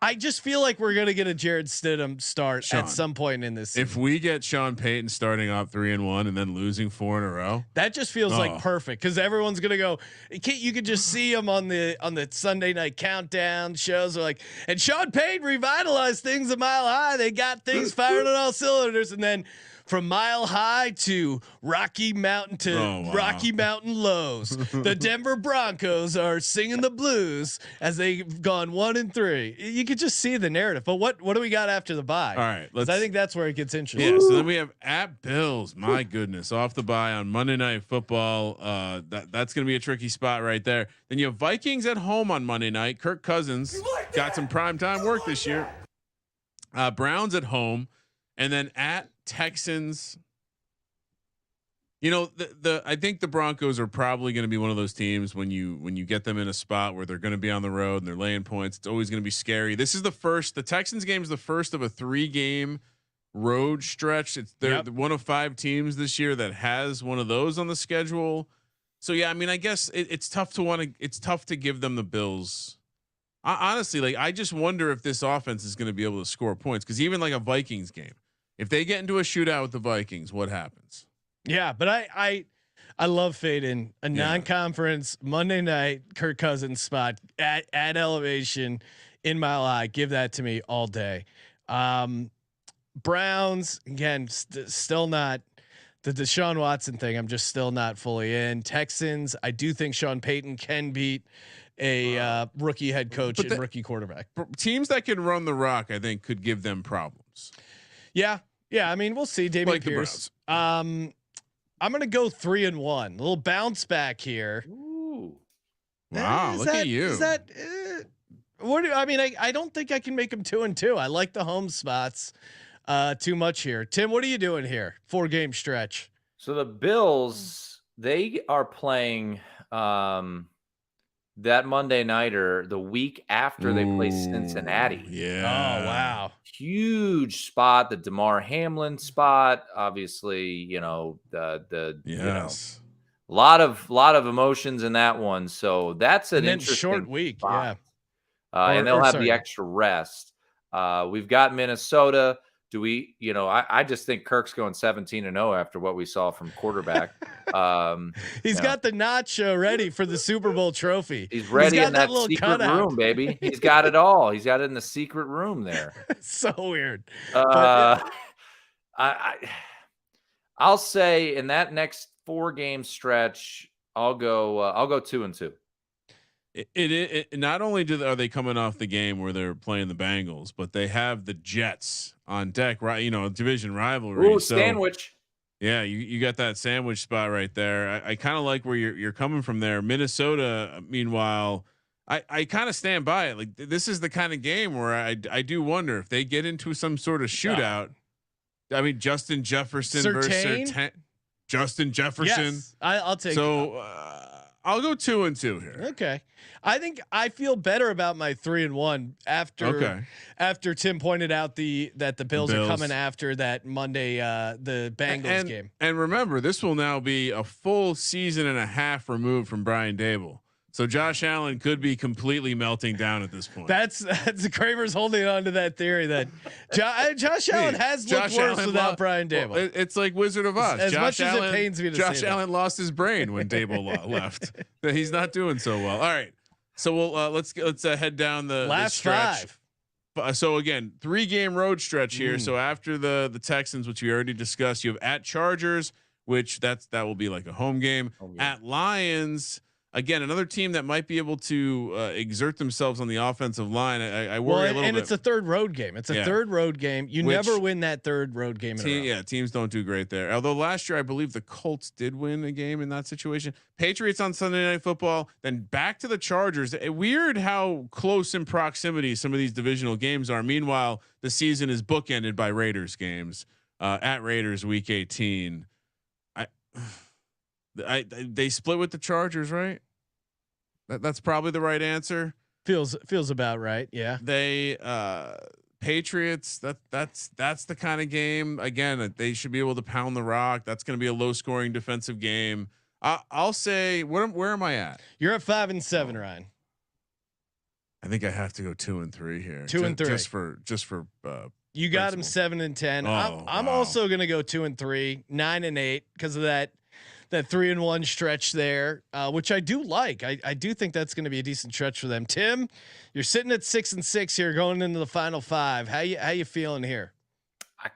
I just feel like we're gonna get a Jared Stidham start at some point in this season. If we get Sean Payton starting off 3-1 and then losing 4 in a row, that just feels like perfect because everyone's gonna go. You could just see him on the Sunday night countdown shows. Are like, and Sean Payton revitalized things a mile high. They got things firing on all cylinders, and then from mile high to Rocky Mountain to Rocky Mountain lows, the Denver Broncos are singing the blues as they've gone 1-3. You could just see the narrative. But what do we got after the bye? All right, I think that's where it gets interesting. Yeah, so then we have at Bills. My goodness, off the bye on Monday Night Football. That's going to be a tricky spot right there. Then you have Vikings at home on Monday night. Kirk Cousins got some primetime work this year. Browns at home, and then at Texans. You know, I think the Broncos are probably going to be one of those teams when you get them in a spot where they're going to be on the road and they're laying points. It's always going to be scary. This is the Texans game is the first of a 3-game road stretch. They're one of 5 teams this year that has one of those on the schedule. So yeah, I mean, I guess it's tough to give them the Bills. Honestly, like I just wonder if this offense is going to be able to score points, because even like a Vikings game, if they get into a shootout with the Vikings, what happens? Yeah, but I love fading a non-conference Monday night Kirk Cousins spot at elevation in Mile High. Give that to me all day. Browns again, still not the Deshaun Watson thing. I'm just still not fully in. Texans, I do think Sean Payton can beat a rookie head coach and rookie quarterback. Teams that can run the rock, I think, could give them problems. Yeah. I mean, we'll see. David Pierce. I'm gonna go 3-1. A little bounce back here. Ooh. Wow, look at you. Is that what? I mean, I don't think I can make them 2-2. I like the home spots too much here. Tim, what are you doing here? 4-game stretch. So the Bills, they are playing that Monday nighter the week after they play Cincinnati. Yeah. Oh wow. Huge spot, the DeMar Hamlin spot. Obviously, you know, the yes. A lot of emotions in that one. So that's an interesting short week. spot. And they'll have the extra rest. We've got Minnesota. Do we, you know, I just think Kirk's going 17-0 after what we saw from quarterback. He's got the nacho ready for the Super Bowl trophy. He's ready in that secret room, baby. He's got it all. He's got it in the secret room there. So weird. I'll say in that next 4-game stretch, I'll go 2-2. It not only are they coming off the game where they're playing the Bengals, but they have the Jets on deck, right? You know, division rivalry. Ooh, sandwich. Yeah, you got that sandwich spot right there. I kind of like where you're coming from there. Minnesota, meanwhile, I kind of stand by it. Like this is the kind of game where I do wonder if they get into some sort of shootout. I mean, Justin Jefferson versus Justin Jefferson. Yes, I'll take. So I'll go 2-2 here. Okay. I think I feel better about my 3-1 after Tim pointed out that the Bills are coming after that Monday the Bengals game. And remember, this will now be a full season and a half removed from Brian Dable. So Josh Allen could be completely melting down at this point. That's Kramer's holding on to that theory that Josh Allen has looked worse without Brian Dable. Well, it's like Wizard of Oz. As much as it pains me to Josh say Allen lost his brain when Dable left. He's not doing so well. All right, so we'll let's head down the last stretch. 5. So again, 3-game road stretch here. So after the Texans, which we already discussed, you have at Chargers, which that will be like a home game. At Lions. Again, another team that might be able to exert themselves on the offensive line. I worry a little bit. And it's a third road game. It's a third road game. You never win that third road game in a row. Yeah, teams don't do great there. Although last year, I believe the Colts did win a game in that situation. Patriots on Sunday Night Football, then back to the Chargers. Weird how close in proximity some of these divisional games are. Meanwhile, the season is bookended by Raiders games. At Raiders Week 18. They split with the Chargers, right? That's probably the right answer. Feels about right. Yeah. They Patriots. That's the kind of game. Again, they should be able to pound the rock. That's going to be a low scoring defensive game. I'll say where am I at? You're at 5-7, Ryan. I think I have to go 2-3 here. 2-3 just for. You got him 7-10. I'm also going to go 2-3, 9-8 because of that 3-1 stretch there, which I do like. I do think that's going to be a decent stretch for them. Tim, you're sitting at 6-6 here, going into the final 5. How you feeling here? I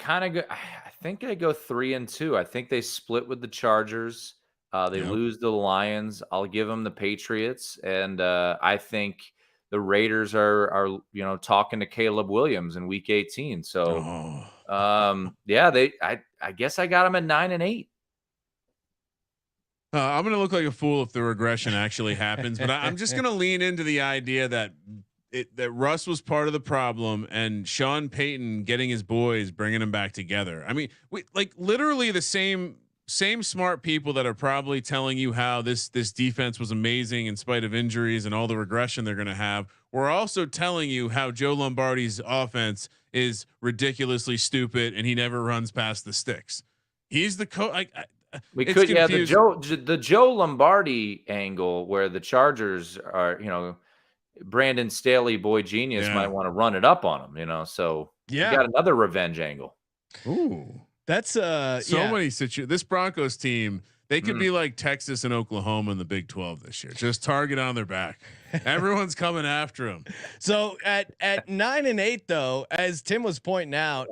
think I go 3-2. I think they split with the Chargers. They lose to the Lions. I'll give them the Patriots, and I think the Raiders are talking to Caleb Williams in Week 18. So, I guess I got them at 9-8. I'm going to look like a fool if the regression actually happens, but I'm just going to lean into the idea that Russ was part of the problem and Sean Payton getting his boys, bringing them back together. I mean, we like literally the same smart people that are probably telling you how this defense was amazing in spite of injuries and all the regression they're going to have. We're also telling you how Joe Lombardi's offense is ridiculously stupid and he never runs past the sticks. He's the coach. The Joe Lombardi angle where the Chargers are, Brandon Staley, boy genius, might want to run it up on him, so you got another revenge angle. Ooh, that's many situations. This Broncos team, they could be like Texas and Oklahoma in the Big 12 this year. Just target on their back. Everyone's coming after them. So at 9-8 though, as Tim was pointing out,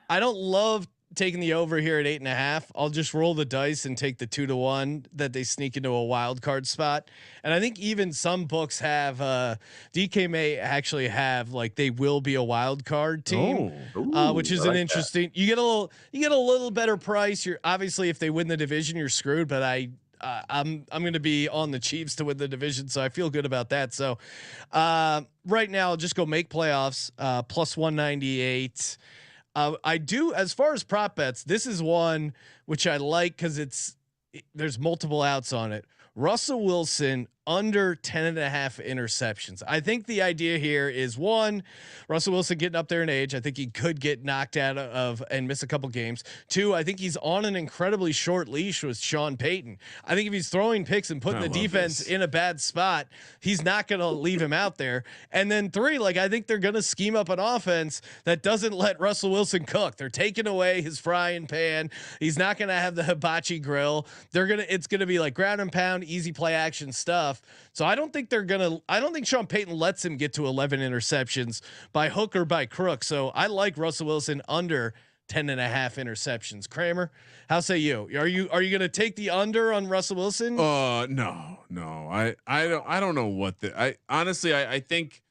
I don't love taking the over here at 8.5. I'll just roll the dice and take the 2-1 that they sneak into a wild card spot. And I think even some books have DK may actually have like they will be a wild card team, which is an interesting. You get a little better price. You're obviously if they win the division, you're screwed. But I'm going to be on the Chiefs to win the division, so I feel good about that. So right now, I'll just go make playoffs plus 198. I do, as far as prop bets, this is one which I like because there's multiple outs on it. Russell Wilson under 10.5 interceptions. I think the idea here is one, Russell Wilson getting up there in age. I think he could get knocked out of and miss a couple games. Two, I think he's on an incredibly short leash with Sean Payton. I think if he's throwing picks and putting the defense in a bad spot, he's not going to leave him out there. And then three, I think they're going to scheme up an offense that doesn't let Russell Wilson cook. They're taking away his frying pan. He's not going to have the hibachi grill. It's going to be like ground and pound, easy play action stuff. So I don't think Sean Payton lets him get to 11 interceptions by hook or by crook. So I like Russell Wilson under 10.5 interceptions. Kramer, how say you? Are you going to take the under on Russell Wilson? No. I don't know what I think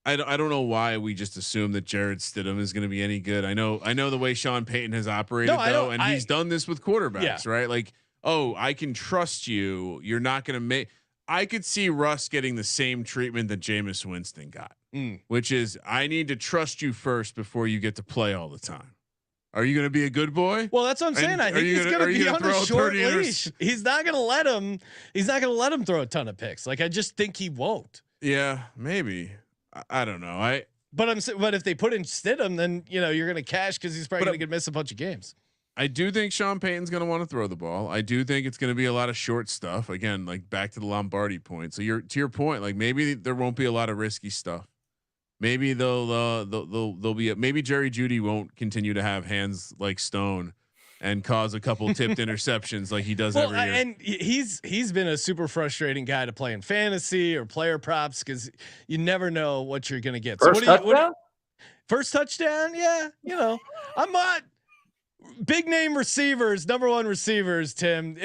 I don't know why we just assume that Jared Stidham is going to be any good. I know the way Sean Payton has operated and he's done this with quarterbacks, right? Like, I can trust you. You're not going to make. I could see Russ getting the same treatment that Jameis Winston got, which is I need to trust you first before you get to play all the time. Are you going to be a good boy? Well, that's what I'm saying. I think he's going to be on a short leash. He's not going to let him. He's not going to let him throw a ton of picks. I just think he won't. Yeah, maybe. I don't know. But if they put in Stidham, then you're going to cash because he's probably going to miss a bunch of games. I do think Sean Payton's going to want to throw the ball. I do think it's going to be a lot of short stuff. Again, back to the Lombardi point. So to your point, maybe there won't be a lot of risky stuff. Maybe they'll be maybe Jerry Jeudy won't continue to have hands like stone and cause a couple tipped interceptions like he does every year. And he's been a super frustrating guy to play in fantasy or player props because you never know what you're going to get. First touchdown? First touchdown? Yeah. I'm not. big name receivers, number one receivers, Tim.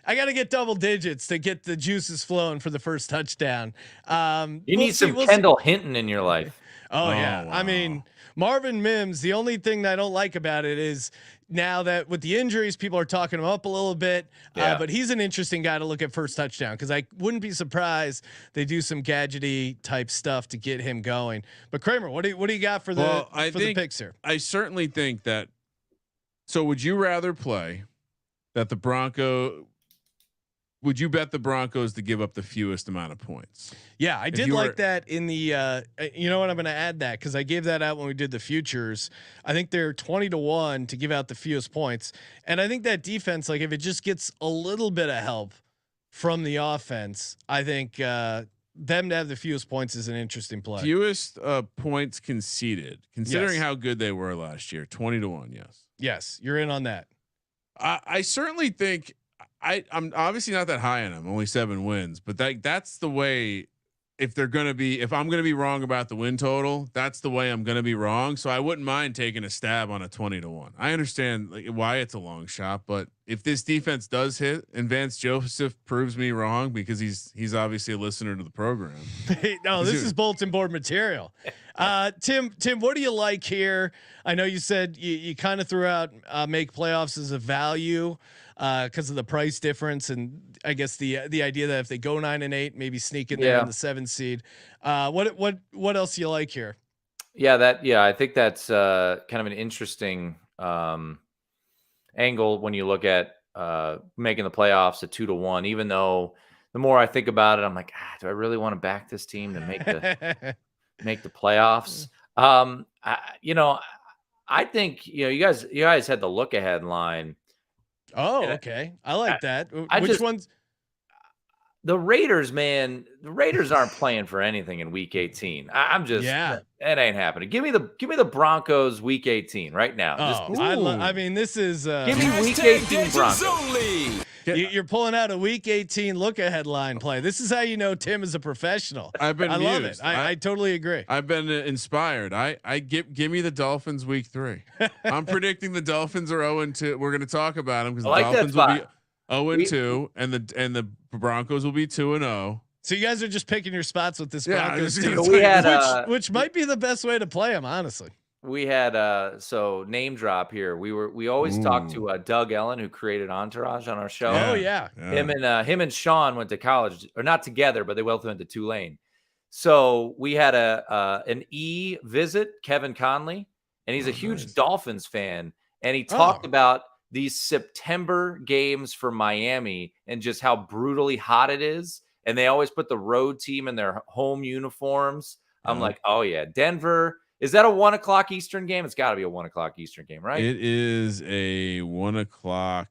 I got to get double digits to get the juices flowing for the first touchdown. You need some Kendall Hinton in your life. Oh yeah. wow. I mean, Marvin Mims, the only thing that I don't like about it is now that with the injuries, people are talking him up a little bit, but he's an interesting guy to look at first touchdown. Cause I wouldn't be surprised they do some gadgety type stuff to get him going. But Kramer, what do you got for the picks here? I certainly think that. So would you rather play that would you bet the Broncos to give up the fewest amount of points? Yeah, I did like that in the, you know what, I'm going to add that because I gave that out when we did the futures. I think they're 20-1 to give out the fewest points. And I think that defense, like if it just gets a little bit of help from the offense, I think them to have the fewest points is an interesting play. Fewest points conceded, considering how good they were last year, 20-1. Yes. Yes, you're in on that. I certainly think I'm obviously not that high on them, only 7 wins, but that's the way. If I'm going to be wrong about the win total, that's the way I'm going to be wrong. So I wouldn't mind taking a stab on a 20-1. I understand why it's a long shot, but if this defense does hit and Vance Joseph proves me wrong, because he's obviously a listener to the program. No, this is bulletin board material. Tim, what do you like here? I know you said you kind of threw out make playoffs as a value because of the price difference, and I guess the idea that if they go 9-8, maybe sneak in there in the 7th seed. What else do you like here? Yeah, I think that's kind of an interesting angle when you look at making the playoffs at 2-1. Even though the more I think about it, I'm like, do I really want to back this team to make the make the playoffs? I think you guys had the look ahead line. Oh, okay. I like that. Which ones? The Raiders, man. The Raiders aren't playing for anything in Week 18. I'm just it ain't happening. Give me the Broncos Week 18 right now. I mean, this is give me Week 18 Broncos. You're pulling out a Week 18 look ahead line play. This is how you know Tim is a professional. I love it. I totally agree. I've been inspired. Give me the Dolphins Week 3. I'm predicting the Dolphins are 0-2. We're going to talk about them because the Dolphins will be 0-2 and the Broncos will be 2-0. So you guys are just picking your spots with this Broncos team, which might be the best way to play them, honestly. We had so name drop here. We always talk to Doug Ellen, who created Entourage on our show. Oh yeah. Him and Sean went to college, or not together, but they both went to Tulane. So we had an visit, Kevin Conley, and he's a huge Dolphins fan, and he talked about these September games for Miami and just how brutally hot it is, and they always put the road team in their home uniforms. I'm like, oh yeah, Denver. Is that a 1:00 Eastern game? It's got to be a 1:00 Eastern game, right? It is a 1:00.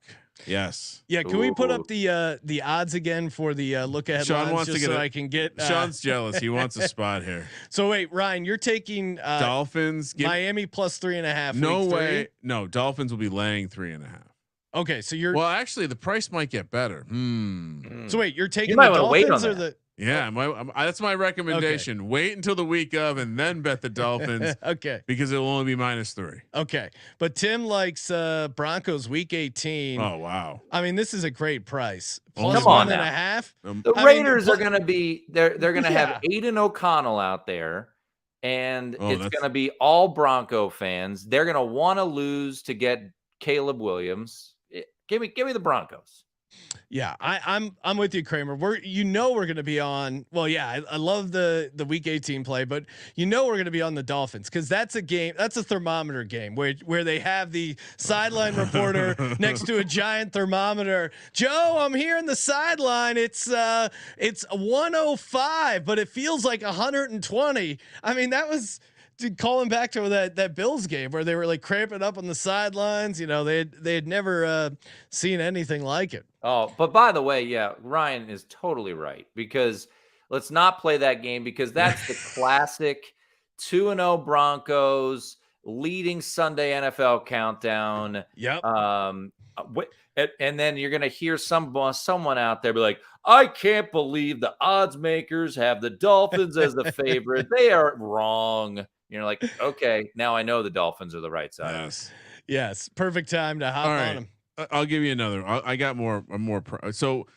Yes. Yeah. Can we put up the odds again for the look ahead? Sean wants to get I can get. Sean's jealous. He wants a spot here. So wait, Ryan, you're taking Dolphins Miami plus 3.5. No way. No, Dolphins will be laying 3.5. Okay, so actually the price might get better. So wait, you're taking the Dolphins or the? Yeah, that's my recommendation. Okay. Wait until the week of and then bet the Dolphins. Okay. Because it will only be -3. Okay. But Tim likes Broncos Week 18. Oh wow. I mean, this is a great price. Plus 1.5. The Raiders are going to be they're going to have Aiden O'Connell out there, and it's going to be all Bronco fans. They're going to want to lose to get Caleb Williams. Give me the Broncos. Yeah, I'm with you, Kramer. We're going to be on. Well, yeah, I love the Week 18 play, but we're going to be on the Dolphins because that's a game. That's a thermometer game where they have the sideline reporter next to a giant thermometer. Joe, I'm here in the sideline. It's 105, but it feels like 120. I mean, that was. Calling back to that Bills game where they were like cramping up on the sidelines, they had never seen anything like it. Oh, but by the way, yeah, Ryan is totally right, because let's not play that game, because that's the classic 2-0 Broncos leading Sunday NFL countdown. Yep. And then you're gonna hear someone out there be like, I can't believe the odds makers have the Dolphins as the favorite. They are wrong. You're like, okay, now I know the Dolphins are the right side. Yes. Yes, perfect time to hop All on right. him. I'll give you another. I got more. So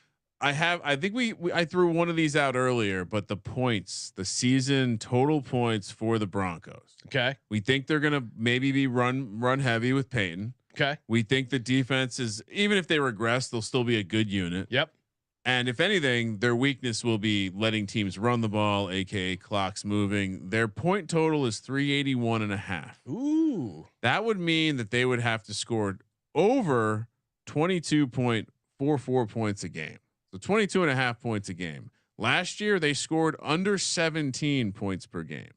I think I threw one of these out earlier, but the points, the season total points for the Broncos. Okay. We think they're gonna maybe be run heavy with Peyton. Okay. We think the defense is, even if they regress, they'll still be a good unit. Yep. And if anything, their weakness will be letting teams run the ball, aka clocks moving. Their point total is 381.5. Ooh. That would mean that they would have to score over 22.44 points a game. So 22.5 points a game. Last year they scored under 17 points per game.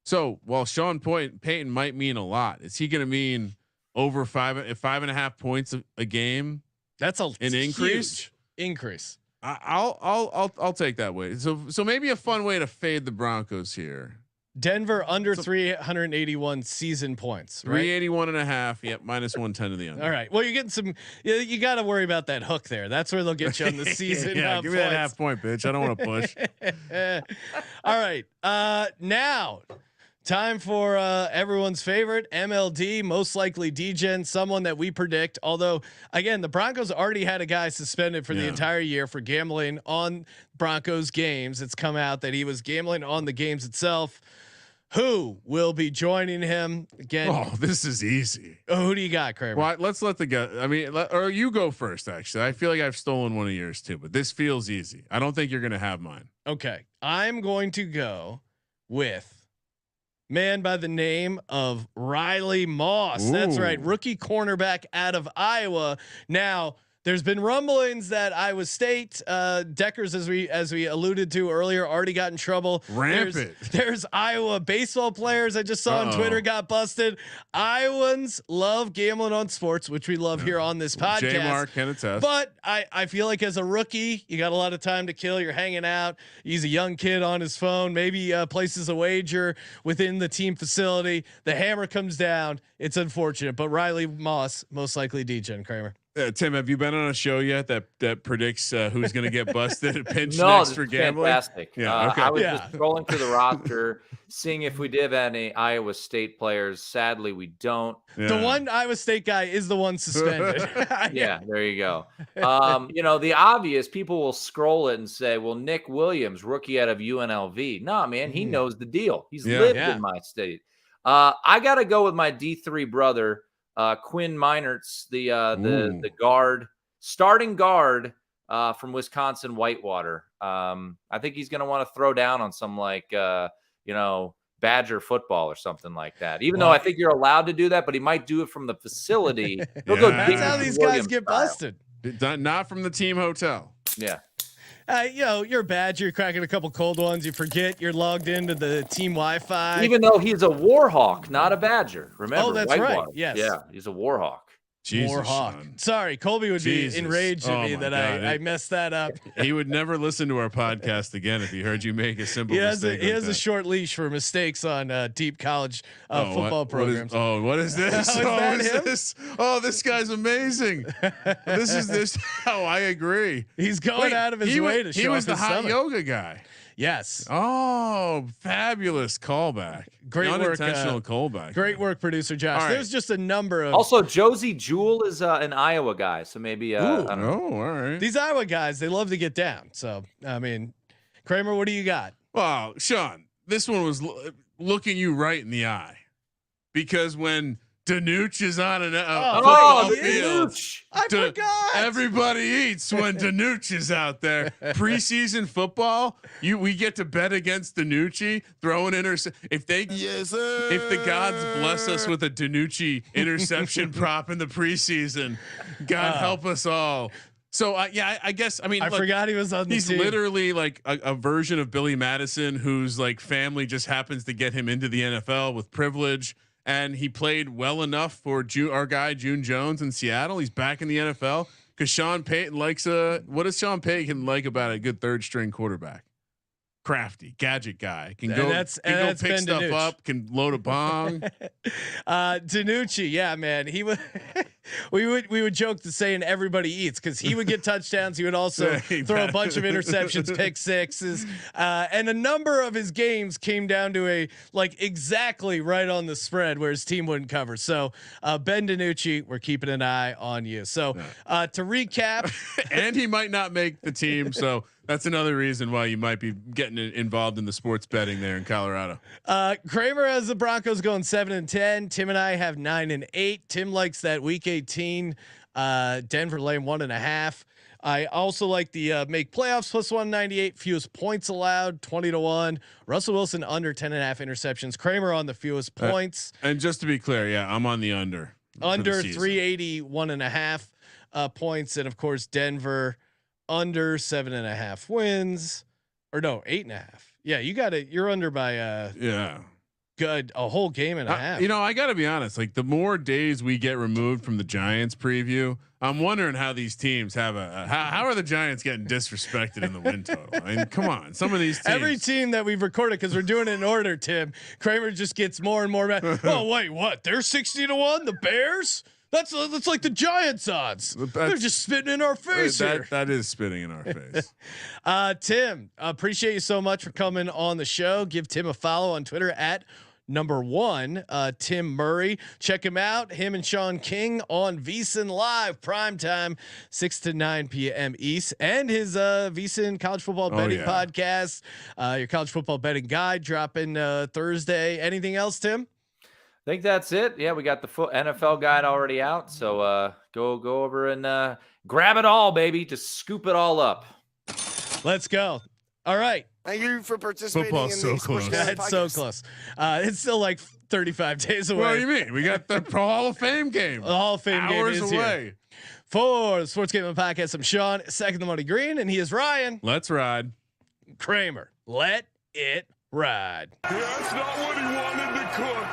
So while Sean Payton might mean a lot, is he going to mean over 5.5 points a game? That's an increase. Increase. I'll take that way. So maybe a fun way to fade the Broncos here. Denver under 381 season points, right? 381.5. Yep. -110 to the under. All right. Well, you're getting some, you got to worry about that hook there. That's where they'll get you on the season. Yeah. Give me that half point, bitch. I don't want to push. All right. Now time for everyone's favorite MLD, most likely DGen, someone that we predict. Although again, the Broncos already had a guy suspended for the entire year for gambling on Broncos games. It's come out that he was gambling on the games itself. Who will be joining him again? Oh, this is easy. Who do you got, Kramer? Well, let's let the guy. I mean, or you go first. Actually, I feel like I've stolen one of yours too, but this feels easy. I don't think you're going to have mine. Okay, I'm going to go with man by the name of Riley Moss. Ooh. That's right, rookie cornerback out of Iowa. Now, there's been rumblings that Iowa State Deckers, as we alluded to earlier, already got in trouble. Rampant. There's Iowa baseball players I just saw on Twitter got busted. Iowans love gambling on sports, which we love here on this podcast. J-Mark can attest. But I feel like as a rookie, you got a lot of time to kill. You're hanging out. He's a young kid on his phone. Maybe places a wager within the team facility. The hammer comes down. It's unfortunate, but Riley Moss, most likely DGen, Kramer. Tim, have you been on a show yet that predicts who's going to get busted at pinch No, next for gambling? Fantastic. Yeah, okay. I was just scrolling through the roster, seeing if we did have any Iowa State players. Sadly, we don't. Yeah. The one Iowa State guy is the one suspended. Yeah, there you go. The obvious, people will scroll it and say, well, Nick Williams, rookie out of UNLV. Nah, man, he knows the deal. He's lived in my state. I got to go with my D3 brother, Quinn Meinertz, the guard, starting guard from Wisconsin Whitewater. I think he's going to want to throw down on some Badger football or something like that. Even though I think you're allowed to do that, but he might do it from the facility. He'll go That's how these guys get busted. Not from the team hotel. Yeah. You're a Badger, you're cracking a couple cold ones. You forget you're logged into the team Wi-Fi. Even though he's a Warhawk, not a Badger. Remember? Oh, that's Whitewater. right. Yes. Yeah, he's a Warhawk. Jesus, Warhawk. Sorry, Colby would be enraged at me that I messed that up. He would never listen to our podcast again if he heard you make a simple mistake. He has a short leash for mistakes on deep college football programs. What is this? This guy's amazing. this. Oh, I agree. He's going out of his way to show. He was the hot stomach. yoga guy. Yes. Oh, fabulous callback. Great work. Unintentional callback. Great work, producer Josh. Right. There's just a number of. Also, Josie Jewell is an Iowa guy, so maybe. I don't know. all right. These Iowa guys, they love to get down. So, I mean, Kramer, what do you got? Well, Sean, this one was looking you right in the eye, because when Danuch is on an football field, I forgot. Everybody eats when Danuch is out there. Preseason football, we get to bet against Danucci throwing If the gods bless us with a Danucci interception prop in the preseason, God help us all. So I guess I forgot he was on the He's team. literally like a version of Billy Madison, whose like family just happens to get him into the NFL with privilege. And he played well enough for our guy June Jones in Seattle. He's back in the NFL because Sean Payton likes what does Sean Payton like about a good third string quarterback? Crafty, gadget guy, can go pick stuff up, can load a bong. Danucci, yeah, man, he was we would joke to saying everybody eats because he would get touchdowns. He would also throw a bunch of interceptions, pick sixes, and a number of his games came down to exactly right on the spread where his team wouldn't cover. So Ben DiNucci, we're keeping an eye on you. So to recap, and he might not make the team. So that's another reason why you might be getting involved in the sports betting there in Colorado. Kramer has the Broncos going 7-10. Tim and I have 9-8. Tim likes that week 18. Denver laying 1.5. I also like the make playoffs plus 198, fewest points allowed 20-1. Russell Wilson under 10.5 interceptions. Kramer on the fewest points. And just to be clear, I'm on the under 381.5 points, and of course Denver under 7.5 wins, or no 8.5. Yeah, you got it. You're under by good a whole game and a half. I got to be honest. Like the more days we get removed from the Giants preview, I'm wondering how these teams have how are the Giants getting disrespected in the win total? I mean, come on, some of these teams. Every team that we've recorded, because we're doing it in order, Tim. Kramer just gets more and more mad. Oh wait, what? They're 60-1. The Bears. That's like the Giants odds. They're just spitting in our face here. That is spitting in our face. Tim, appreciate you so much for coming on the show. Give Tim a follow on Twitter at #1 Tim Murray. Check him out. Him and Sean King on VSIN Live primetime 6 to 9 p.m. East, and his VSIN college football betting podcast. Your college football betting guide dropping Thursday. Anything else, Tim? I think that's it. Yeah, we got the full NFL guide already out. So go over and grab it all, baby. Just scoop it all up. Let's go. All right. Thank you for participating. Football's so close. It's so close. It's still like 35 days away. What do you mean? We got the Hall of Fame game. The Hall of Fame hours game is away. Here. For the Sports Gaming Podcast, I'm Sean, second the money green, and he is Ryan. Let's ride. Kramer. Let it ride. That's not what he wanted to cook.